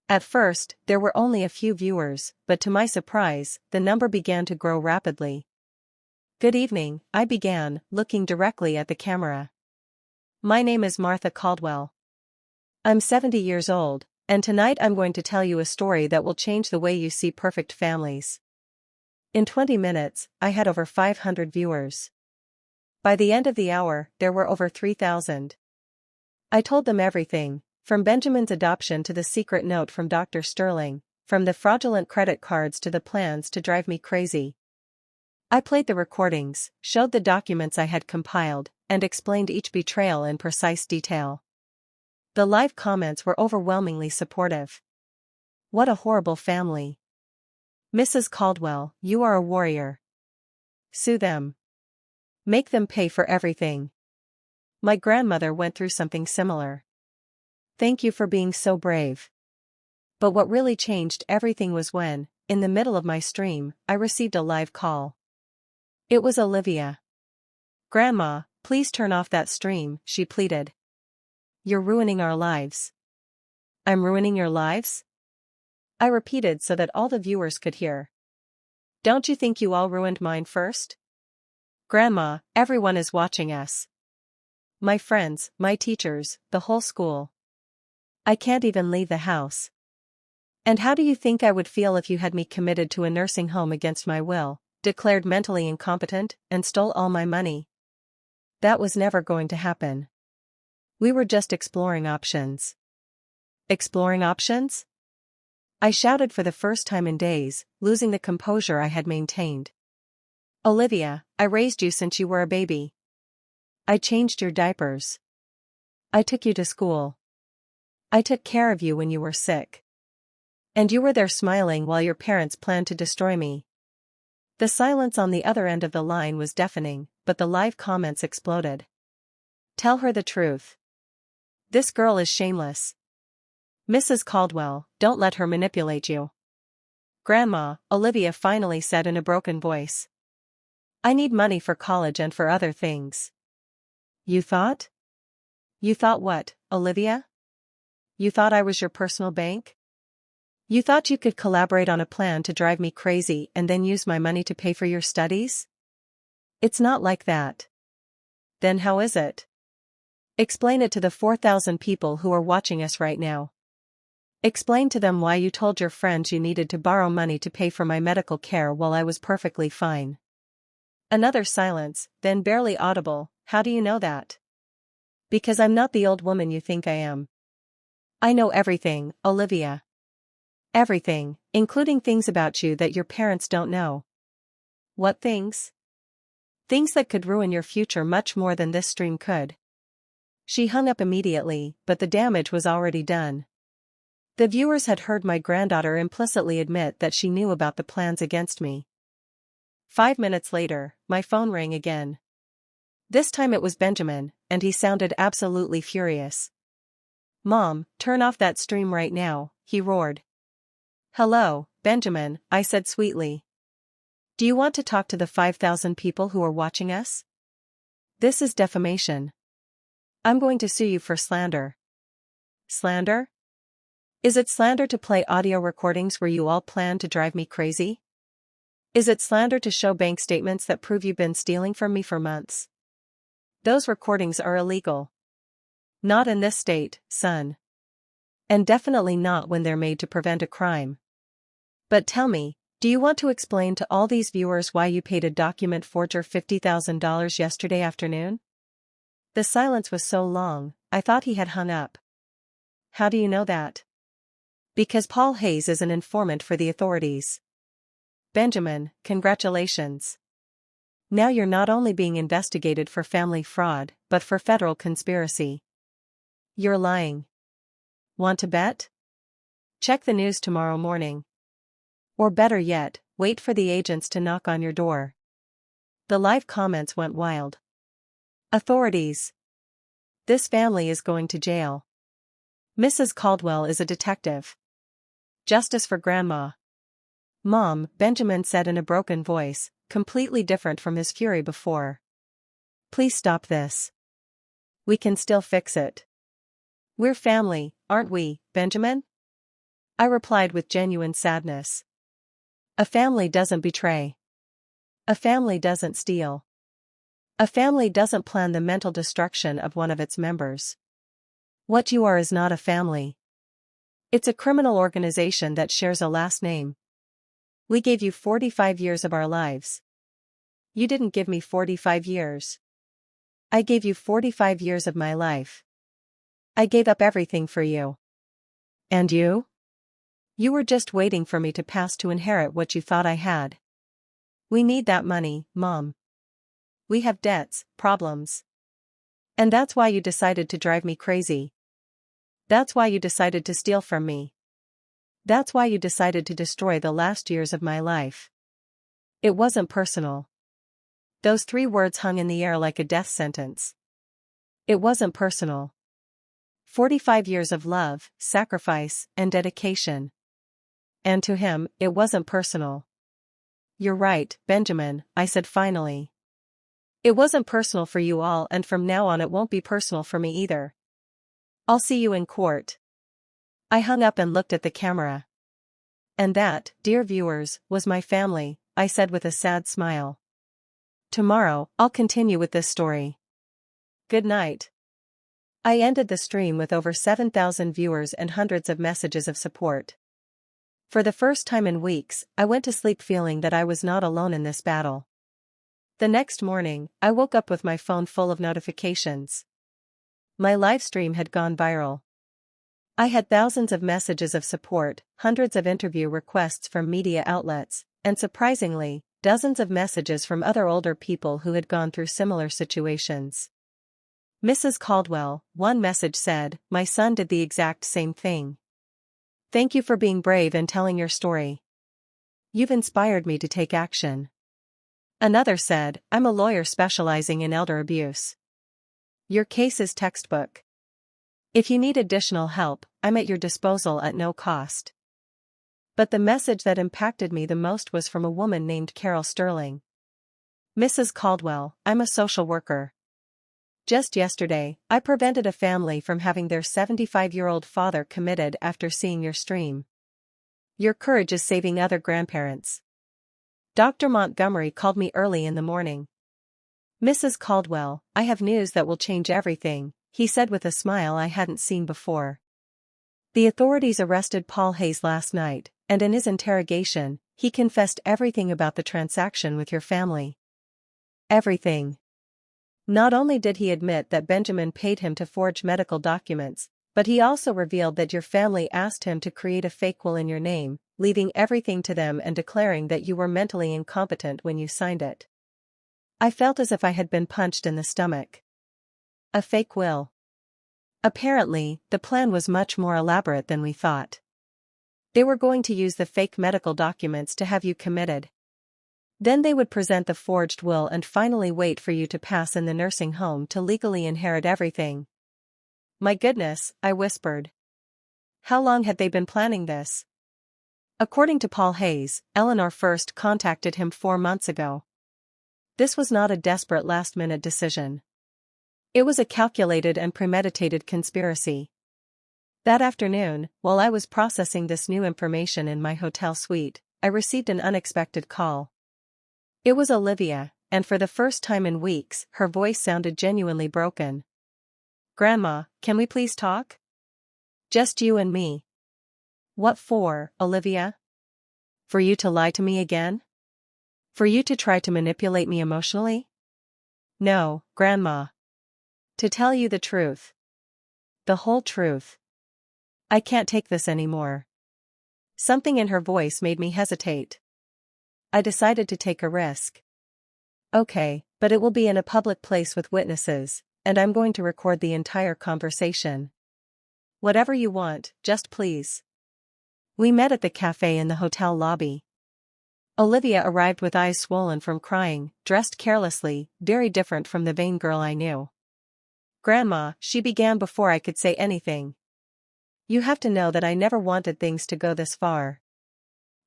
At first, there were only a few viewers, but to my surprise, the number began to grow rapidly. Good evening, I began, looking directly at the camera. My name is Martha Caldwell. I'm 70 years old, and tonight I'm going to tell you a story that will change the way you see perfect families. In 20 minutes, I had over 500 viewers. By the end of the hour, there were over 3,000. I told them everything, from Benjamin's adoption to the secret note from Dr. Sterling, from the fraudulent credit cards to the plans to drive me crazy. I played the recordings, showed the documents I had compiled, and explained each betrayal in precise detail. The live comments were overwhelmingly supportive. What a horrible family. Mrs. Caldwell, you are a warrior. Sue them. Make them pay for everything. My grandmother went through something similar. Thank you for being so brave. But what really changed everything was when, in the middle of my stream, I received a live call. It was Olivia. Grandma, please turn off that stream, she pleaded. You're ruining our lives. I'm ruining your lives? I repeated so that all the viewers could hear. Don't you think you all ruined mine first? Grandma, everyone is watching us. My friends, my teachers, the whole school. I can't even leave the house. And how do you think I would feel if you had me committed to a nursing home against my will, declared mentally incompetent, and stole all my money? That was never going to happen. We were just exploring options. Exploring options? I shouted for the first time in days, losing the composure I had maintained. Olivia, I raised you since you were a baby. I changed your diapers. I took you to school. I took care of you when you were sick. And you were there smiling while your parents planned to destroy me. The silence on the other end of the line was deafening, but the live comments exploded. Tell her the truth. This girl is shameless. Mrs. Caldwell, don't let her manipulate you. Grandma, Olivia finally said in a broken voice. I need money for college and for other things. You thought? You thought what, Olivia? You thought I was your personal bank? You thought you could collaborate on a plan to drive me crazy and then use my money to pay for your studies? It's not like that. Then how is it? Explain it to the 4,000 people who are watching us right now. Explain to them why you told your friends you needed to borrow money to pay for my medical care while I was perfectly fine. Another silence, then barely audible. How do you know that? Because I'm not the old woman you think I am. I know everything, Olivia. Everything, including things about you that your parents don't know. What things? Things that could ruin your future much more than this stream could. She hung up immediately, but the damage was already done. The viewers had heard my granddaughter implicitly admit that she knew about the plans against me. 5 minutes later, my phone rang again. This time it was Benjamin, and he sounded absolutely furious. Mom, turn off that stream right now, he roared. Hello, Benjamin, I said sweetly. Do you want to talk to the 5,000 people who are watching us? This is defamation. I'm going to sue you for slander. Slander? Is it slander to play audio recordings where you all plan to drive me crazy? Is it slander to show bank statements that prove you've been stealing from me for months? Those recordings are illegal. Not in this state, son. And definitely not when they're made to prevent a crime. But tell me, do you want to explain to all these viewers why you paid a document forger $50,000 yesterday afternoon? The silence was so long, I thought he had hung up. How do you know that? Because Paul Hayes is an informant for the authorities. Benjamin, congratulations. Now you're not only being investigated for family fraud, but for federal conspiracy. You're lying. Want to bet? Check the news tomorrow morning. Or better yet, wait for the agents to knock on your door. The live comments went wild. Authorities. This family is going to jail. Mrs. Caldwell is a detective. Justice for Grandma. Mom, Benjamin said in a broken voice, completely different from his fury before. Please stop this. We can still fix it. We're family, aren't we, Benjamin? I replied with genuine sadness. A family doesn't betray. A family doesn't steal. A family doesn't plan the mental destruction of one of its members. What you are is not a family. It's a criminal organization that shares a last name. We gave you 45 years of our lives. You didn't give me 45 years. I gave you 45 years of my life. I gave up everything for you. And you? You were just waiting for me to pass to inherit what you thought I had. We need that money, Mom. We have debts, problems. And that's why you decided to drive me crazy. That's why you decided to steal from me. That's why you decided to destroy the last years of my life. It wasn't personal. Those 3 words hung in the air like a death sentence. It wasn't personal. 45 years of love, sacrifice, and dedication. And to him, it wasn't personal. You're right, Benjamin, I said finally. It wasn't personal for you all, and from now on it won't be personal for me either. I'll see you in court. I hung up and looked at the camera. And that, dear viewers, was my family, I said with a sad smile. Tomorrow, I'll continue with this story. Good night. I ended the stream with over 7,000 viewers and hundreds of messages of support. For the first time in weeks, I went to sleep feeling that I was not alone in this battle. The next morning, I woke up with my phone full of notifications. My live stream had gone viral. I had thousands of messages of support, hundreds of interview requests from media outlets, and surprisingly, dozens of messages from other older people who had gone through similar situations. Mrs. Caldwell, one message said, "My son did the exact same thing. Thank you for being brave and telling your story. You've inspired me to take action." Another said, "I'm a lawyer specializing in elder abuse. Your case is textbook. If you need additional help, I'm at your disposal at no cost." But the message that impacted me the most was from a woman named Carol Sterling. "Mrs. Caldwell, I'm a social worker. Just yesterday, I prevented a family from having their 75-year-old father committed after seeing your stream. Your courage is saving other grandparents. Dr. Montgomery called me early in the morning. Mrs. Caldwell, I have news that will change everything," he said with a smile I hadn't seen before. The authorities arrested Paul Hayes last night, and in his interrogation, he confessed everything about the transaction with your family. Everything. Not only did he admit that Benjamin paid him to forge medical documents, but he also revealed that your family asked him to create a fake will in your name, leaving everything to them and declaring that you were mentally incompetent when you signed it. I felt as if I had been punched in the stomach. A fake will. Apparently, the plan was much more elaborate than we thought. They were going to use the fake medical documents to have you committed. Then they would present the forged will and finally wait for you to pass in the nursing home to legally inherit everything. My goodness, I whispered. How long had they been planning this? According to Paul Hayes, Eleanor first contacted him 4 months ago. This was not a desperate last-minute decision. It was a calculated and premeditated conspiracy. That afternoon, while I was processing this new information in my hotel suite, I received an unexpected call. It was Olivia, and for the first time in weeks, her voice sounded genuinely broken. "Grandma, can we please talk? Just you and me." "What for, Olivia? For you to lie to me again? For you to try to manipulate me emotionally?" "No, Grandma. To tell you the truth. The whole truth. I can't take this anymore." Something in her voice made me hesitate. I decided to take a risk. "Okay, but it will be in a public place with witnesses, and I'm going to record the entire conversation. Whatever you want, just please." We met at the cafe in the hotel lobby. Olivia arrived with eyes swollen from crying, dressed carelessly, very different from the vain girl I knew. "Grandma," she began before I could say anything. "You have to know that I never wanted things to go this far."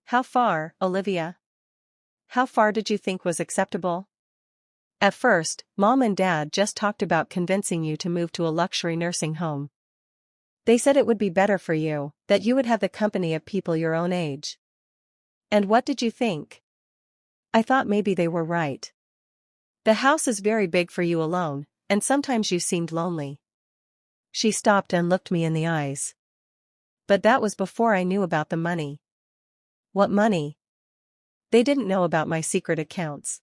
"How far, Olivia? How far did you think was acceptable?" "At first, Mom and Dad just talked about convincing you to move to a luxury nursing home. They said it would be better for you, that you would have the company of people your own age." "And what did you think?" "I thought maybe they were right. The house is very big for you alone, and sometimes you seemed lonely." She stopped and looked me in the eyes. "But that was before I knew about the money." "What money?" "They didn't know about my secret accounts."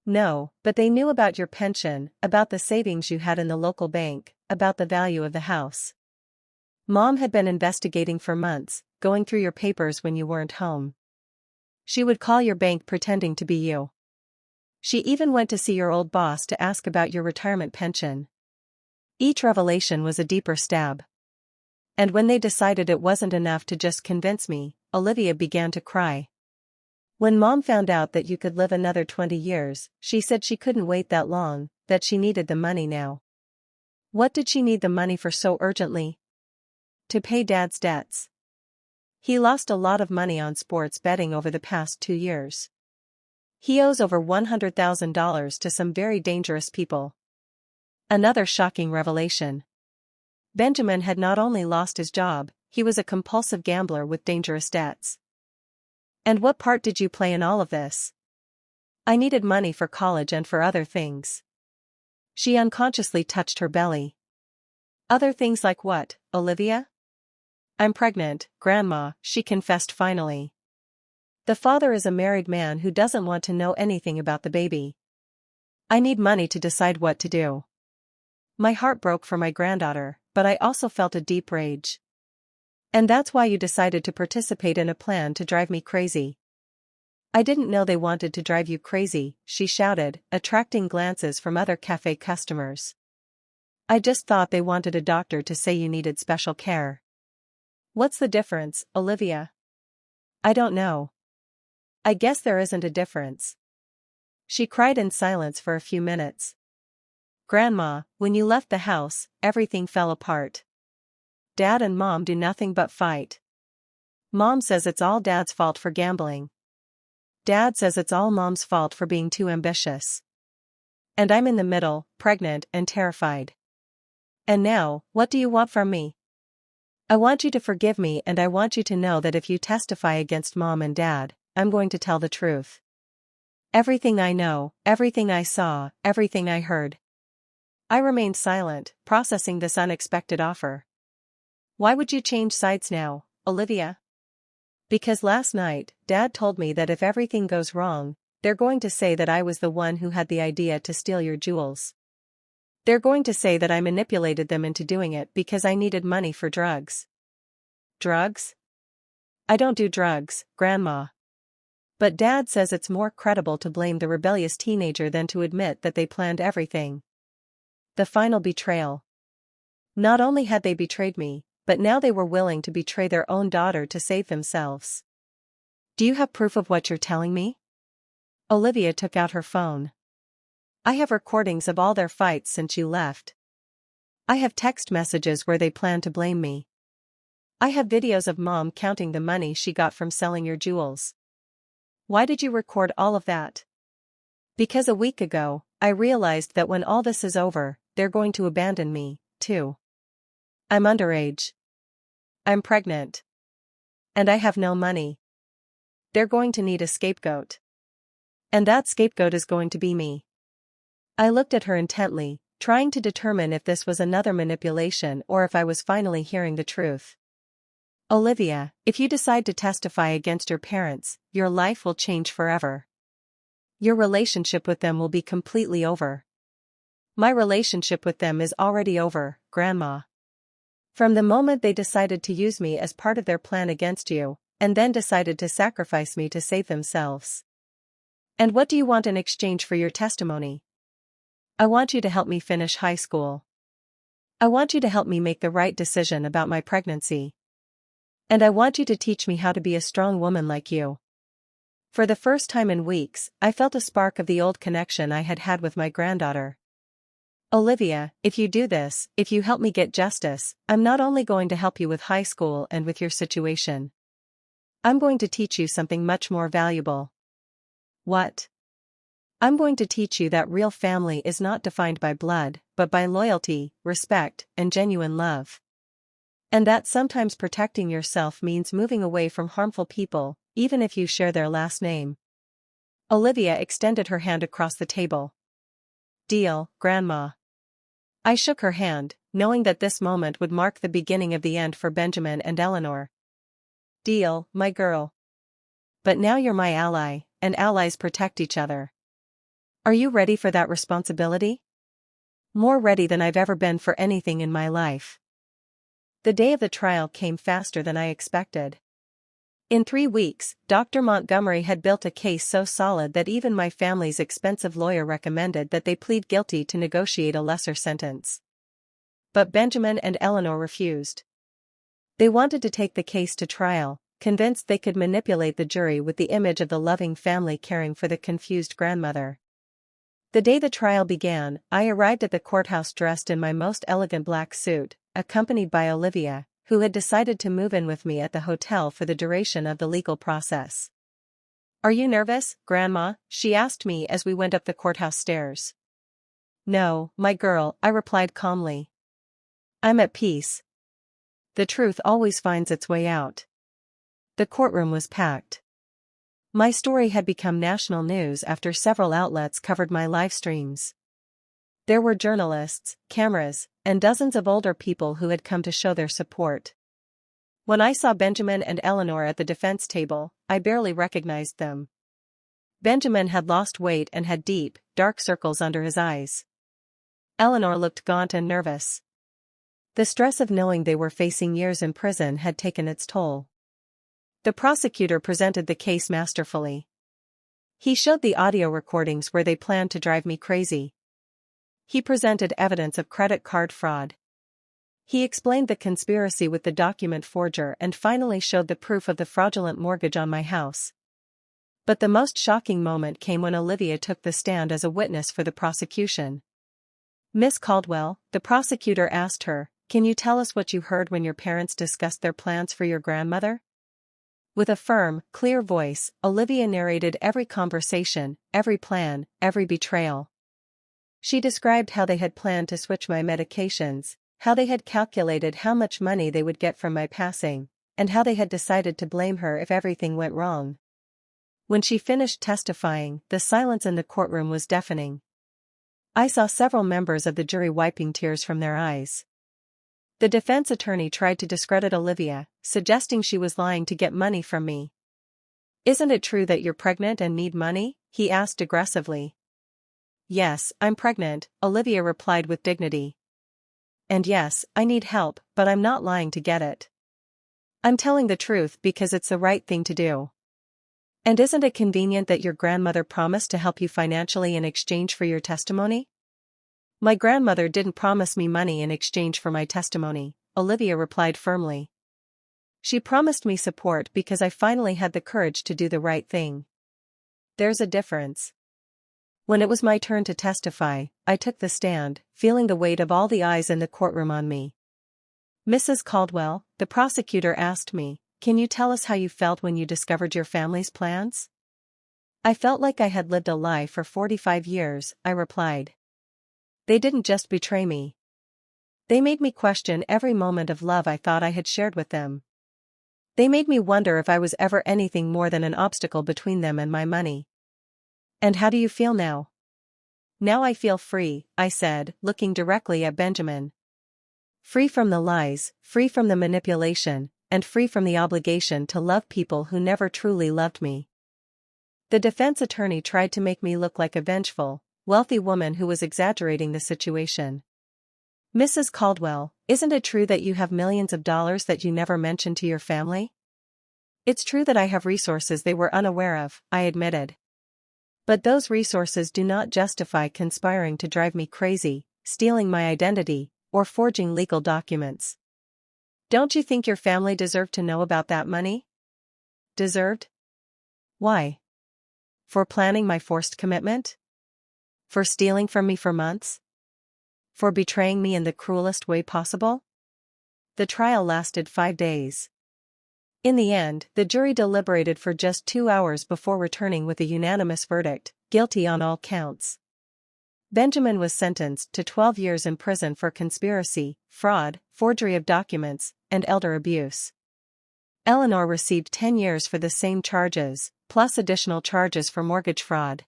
"No, but they knew about your pension, about the savings you had in the local bank, about the value of the house. Mom had been investigating for months, going through your papers when you weren't home. She would call your bank pretending to be you. She even went to see your old boss to ask about your retirement pension." Each revelation was a deeper stab. And when they decided it wasn't enough to just convince me, Olivia began to cry. "When Mom found out that you could live another 20 years, she said she couldn't wait that long, that she needed the money now." "What did she need the money for so urgently?" "To pay Dad's debts. He lost a lot of money on sports betting over the past 2 years. He owes over $100,000 to some very dangerous people." Another shocking revelation. Benjamin had not only lost his job, he was a compulsive gambler with dangerous debts. And what part did you play in all of this? I needed money for college and for other things. She unconsciously touched her belly. Other things like what, Olivia? I'm pregnant, Grandma, she confessed finally. The father is a married man who doesn't want to know anything about the baby. I need money to decide what to do. My heart broke for my granddaughter, but I also felt a deep rage. And that's why you decided to participate in a plan to drive me crazy. I didn't know they wanted to drive you crazy, she shouted, attracting glances from other cafe customers. I just thought they wanted a doctor to say you needed special care. What's the difference, Olivia? I don't know. I guess there isn't a difference. She cried in silence for a few minutes. Grandma, when you left the house, everything fell apart. Dad and Mom do nothing but fight. Mom says it's all Dad's fault for gambling. Dad says it's all Mom's fault for being too ambitious. And I'm in the middle, pregnant and terrified. And now, what do you want from me? I want you to forgive me, and I want you to know that if you testify against Mom and Dad, I'm going to tell the truth. Everything I know, everything I saw, everything I heard. I remained silent, processing this unexpected offer. Why would you change sides now, Olivia? Because last night, Dad told me that if everything goes wrong, they're going to say that I was the one who had the idea to steal your jewels. They're going to say that I manipulated them into doing it because I needed money for drugs. Drugs? I don't do drugs, Grandma. But Dad says it's more credible to blame the rebellious teenager than to admit that they planned everything. The final betrayal. Not only had they betrayed me, but now they were willing to betray their own daughter to save themselves. Do you have proof of what you're telling me? Olivia took out her phone. I have recordings of all their fights since you left. I have text messages where they plan to blame me. I have videos of Mom counting the money she got from selling your jewels. Why did you record all of that? Because a week ago, I realized that when all this is over, they're going to abandon me, too. I'm underage. I'm pregnant. And I have no money. They're going to need a scapegoat. And that scapegoat is going to be me. I looked at her intently, trying to determine if this was another manipulation or if I was finally hearing the truth. Olivia, if you decide to testify against your parents, your life will change forever. Your relationship with them will be completely over. My relationship with them is already over, Grandma. From the moment they decided to use me as part of their plan against you, and then decided to sacrifice me to save themselves. And what do you want in exchange for your testimony? I want you to help me finish high school. I want you to help me make the right decision about my pregnancy. And I want you to teach me how to be a strong woman like you. For the first time in weeks, I felt a spark of the old connection I had had with my granddaughter. Olivia, if you do this, if you help me get justice, I'm not only going to help you with high school and with your situation. I'm going to teach you something much more valuable. What? I'm going to teach you that real family is not defined by blood, but by loyalty, respect, and genuine love. And that sometimes protecting yourself means moving away from harmful people, even if you share their last name. Olivia extended her hand across the table. Deal, Grandma. I shook her hand, knowing that this moment would mark the beginning of the end for Benjamin and Eleanor. Deal, my girl. But now you're my ally, and allies protect each other. Are you ready for that responsibility? More ready than I've ever been for anything in my life. The day of the trial came faster than I expected. In 3 weeks, Dr. Montgomery had built a case so solid that even my family's expensive lawyer recommended that they plead guilty to negotiate a lesser sentence. But Benjamin and Eleanor refused. They wanted to take the case to trial, convinced they could manipulate the jury with the image of the loving family caring for the confused grandmother. The day the trial began, I arrived at the courthouse dressed in my most elegant black suit, accompanied by Olivia, who had decided to move in with me at the hotel for the duration of the legal process. Are you nervous, Grandma? She asked me as we went up the courthouse stairs. No, my girl, I replied calmly. I'm at peace. The truth always finds its way out. The courtroom was packed. My story had become national news after several outlets covered my live streams. There were journalists, cameras, and dozens of older people who had come to show their support. When I saw Benjamin and Eleanor at the defense table, I barely recognized them. Benjamin had lost weight and had deep, dark circles under his eyes. Eleanor looked gaunt and nervous. The stress of knowing they were facing years in prison had taken its toll. The prosecutor presented the case masterfully. He showed the audio recordings where they planned to drive me crazy. He presented evidence of credit card fraud. He explained the conspiracy with the document forger and finally showed the proof of the fraudulent mortgage on my house. But the most shocking moment came when Olivia took the stand as a witness for the prosecution. "Miss Caldwell," the prosecutor asked her, "can you tell us what you heard when your parents discussed their plans for your grandmother?" With a firm, clear voice, Olivia narrated every conversation, every plan, every betrayal. She described how they had planned to switch my medications, how they had calculated how much money they would get from my passing, and how they had decided to blame her if everything went wrong. When she finished testifying, the silence in the courtroom was deafening. I saw several members of the jury wiping tears from their eyes. The defense attorney tried to discredit Olivia, suggesting she was lying to get money from me. "Isn't it true that you're pregnant and need money?" he asked aggressively. "Yes, I'm pregnant," Olivia replied with dignity. "And yes, I need help, but I'm not lying to get it. I'm telling the truth because it's the right thing to do." "And isn't it convenient that your grandmother promised to help you financially in exchange for your testimony?" "My grandmother didn't promise me money in exchange for my testimony," Olivia replied firmly. "She promised me support because I finally had the courage to do the right thing. There's a difference." When it was my turn to testify, I took the stand, feeling the weight of all the eyes in the courtroom on me. "Mrs. Caldwell," the prosecutor asked me, "can you tell us how you felt when you discovered your family's plans?" "I felt like I had lived a lie for 45 years, I replied. "They didn't just betray me. They made me question every moment of love I thought I had shared with them. They made me wonder if I was ever anything more than an obstacle between them and my money." "And how do you feel now?" "Now I feel free," I said, looking directly at Benjamin. "Free from the lies, free from the manipulation, and free from the obligation to love people who never truly loved me." The defense attorney tried to make me look like a vengeful, wealthy woman who was exaggerating the situation. "Mrs. Caldwell, isn't it true that you have millions of dollars that you never mentioned to your family?" "It's true that I have resources they were unaware of," I admitted. "But those resources do not justify conspiring to drive me crazy, stealing my identity, or forging legal documents." "Don't you think your family deserved to know about that money?" "Deserved? Why? For planning my forced commitment? For stealing from me for months? For betraying me in the cruelest way possible?" The trial lasted 5 days. In the end, the jury deliberated for just 2 hours before returning with a unanimous verdict, guilty on all counts. Benjamin was sentenced to 12 years in prison for conspiracy, fraud, forgery of documents, and elder abuse. Eleanor received 10 years for the same charges, plus additional charges for mortgage fraud.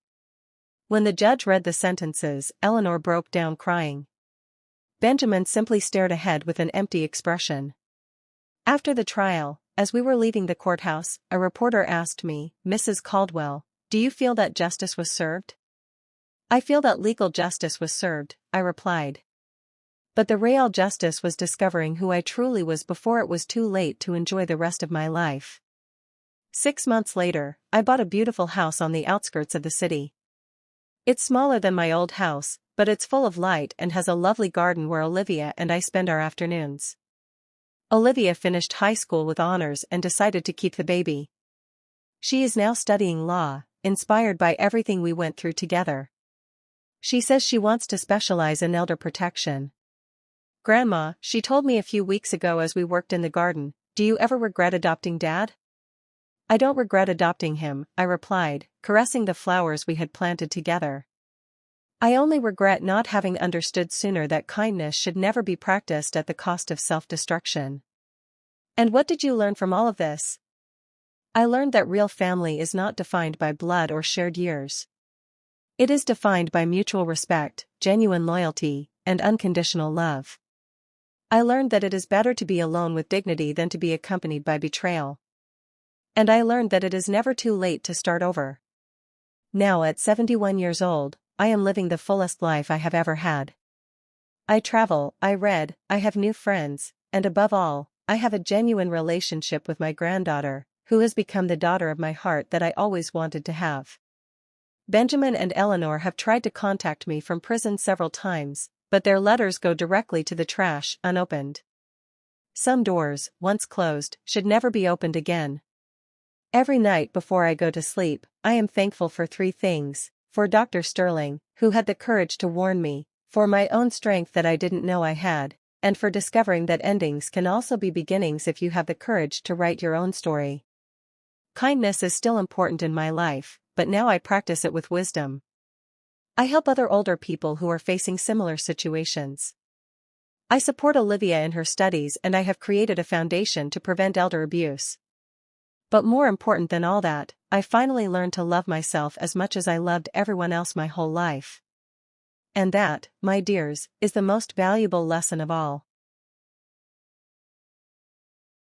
When the judge read the sentences, Eleanor broke down crying. Benjamin simply stared ahead with an empty expression. After the trial, as we were leaving the courthouse, a reporter asked me, "Mrs. Caldwell, do you feel that justice was served?" "I feel that legal justice was served," I replied. But the real justice was discovering who I truly was before it was too late to enjoy the rest of my life. 6 months later, I bought a beautiful house on the outskirts of the city. It's smaller than my old house, but it's full of light and has a lovely garden where Olivia and I spend our afternoons. Olivia finished high school with honors and decided to keep the baby. She is now studying law, inspired by everything we went through together. She says she wants to specialize in elder protection. "Grandma," she told me a few weeks ago as we worked in the garden, "do you ever regret adopting Dad?" "I don't regret adopting him," I replied, caressing the flowers we had planted together. "I only regret not having understood sooner that kindness should never be practiced at the cost of self-destruction." "And what did you learn from all of this?" I learned that real family is not defined by blood or shared years. It is defined by mutual respect, genuine loyalty, and unconditional love. I learned that it is better to be alone with dignity than to be accompanied by betrayal. And I learned that it is never too late to start over. Now at 71 years old, I am living the fullest life I have ever had. I travel, I read, I have new friends, and above all, I have a genuine relationship with my granddaughter, who has become the daughter of my heart that I always wanted to have. Benjamin and Eleanor have tried to contact me from prison several times, but their letters go directly to the trash, unopened. Some doors, once closed, should never be opened again. Every night before I go to sleep, I am thankful for three things: for Dr. Sterling, who had the courage to warn me, for my own strength that I didn't know I had, and for discovering that endings can also be beginnings if you have the courage to write your own story. Kindness is still important in my life, but now I practice it with wisdom. I help other older people who are facing similar situations. I support Olivia in her studies, and I have created a foundation to prevent elder abuse. But more important than all that, I finally learned to love myself as much as I loved everyone else my whole life. And that, my dears, is the most valuable lesson of all.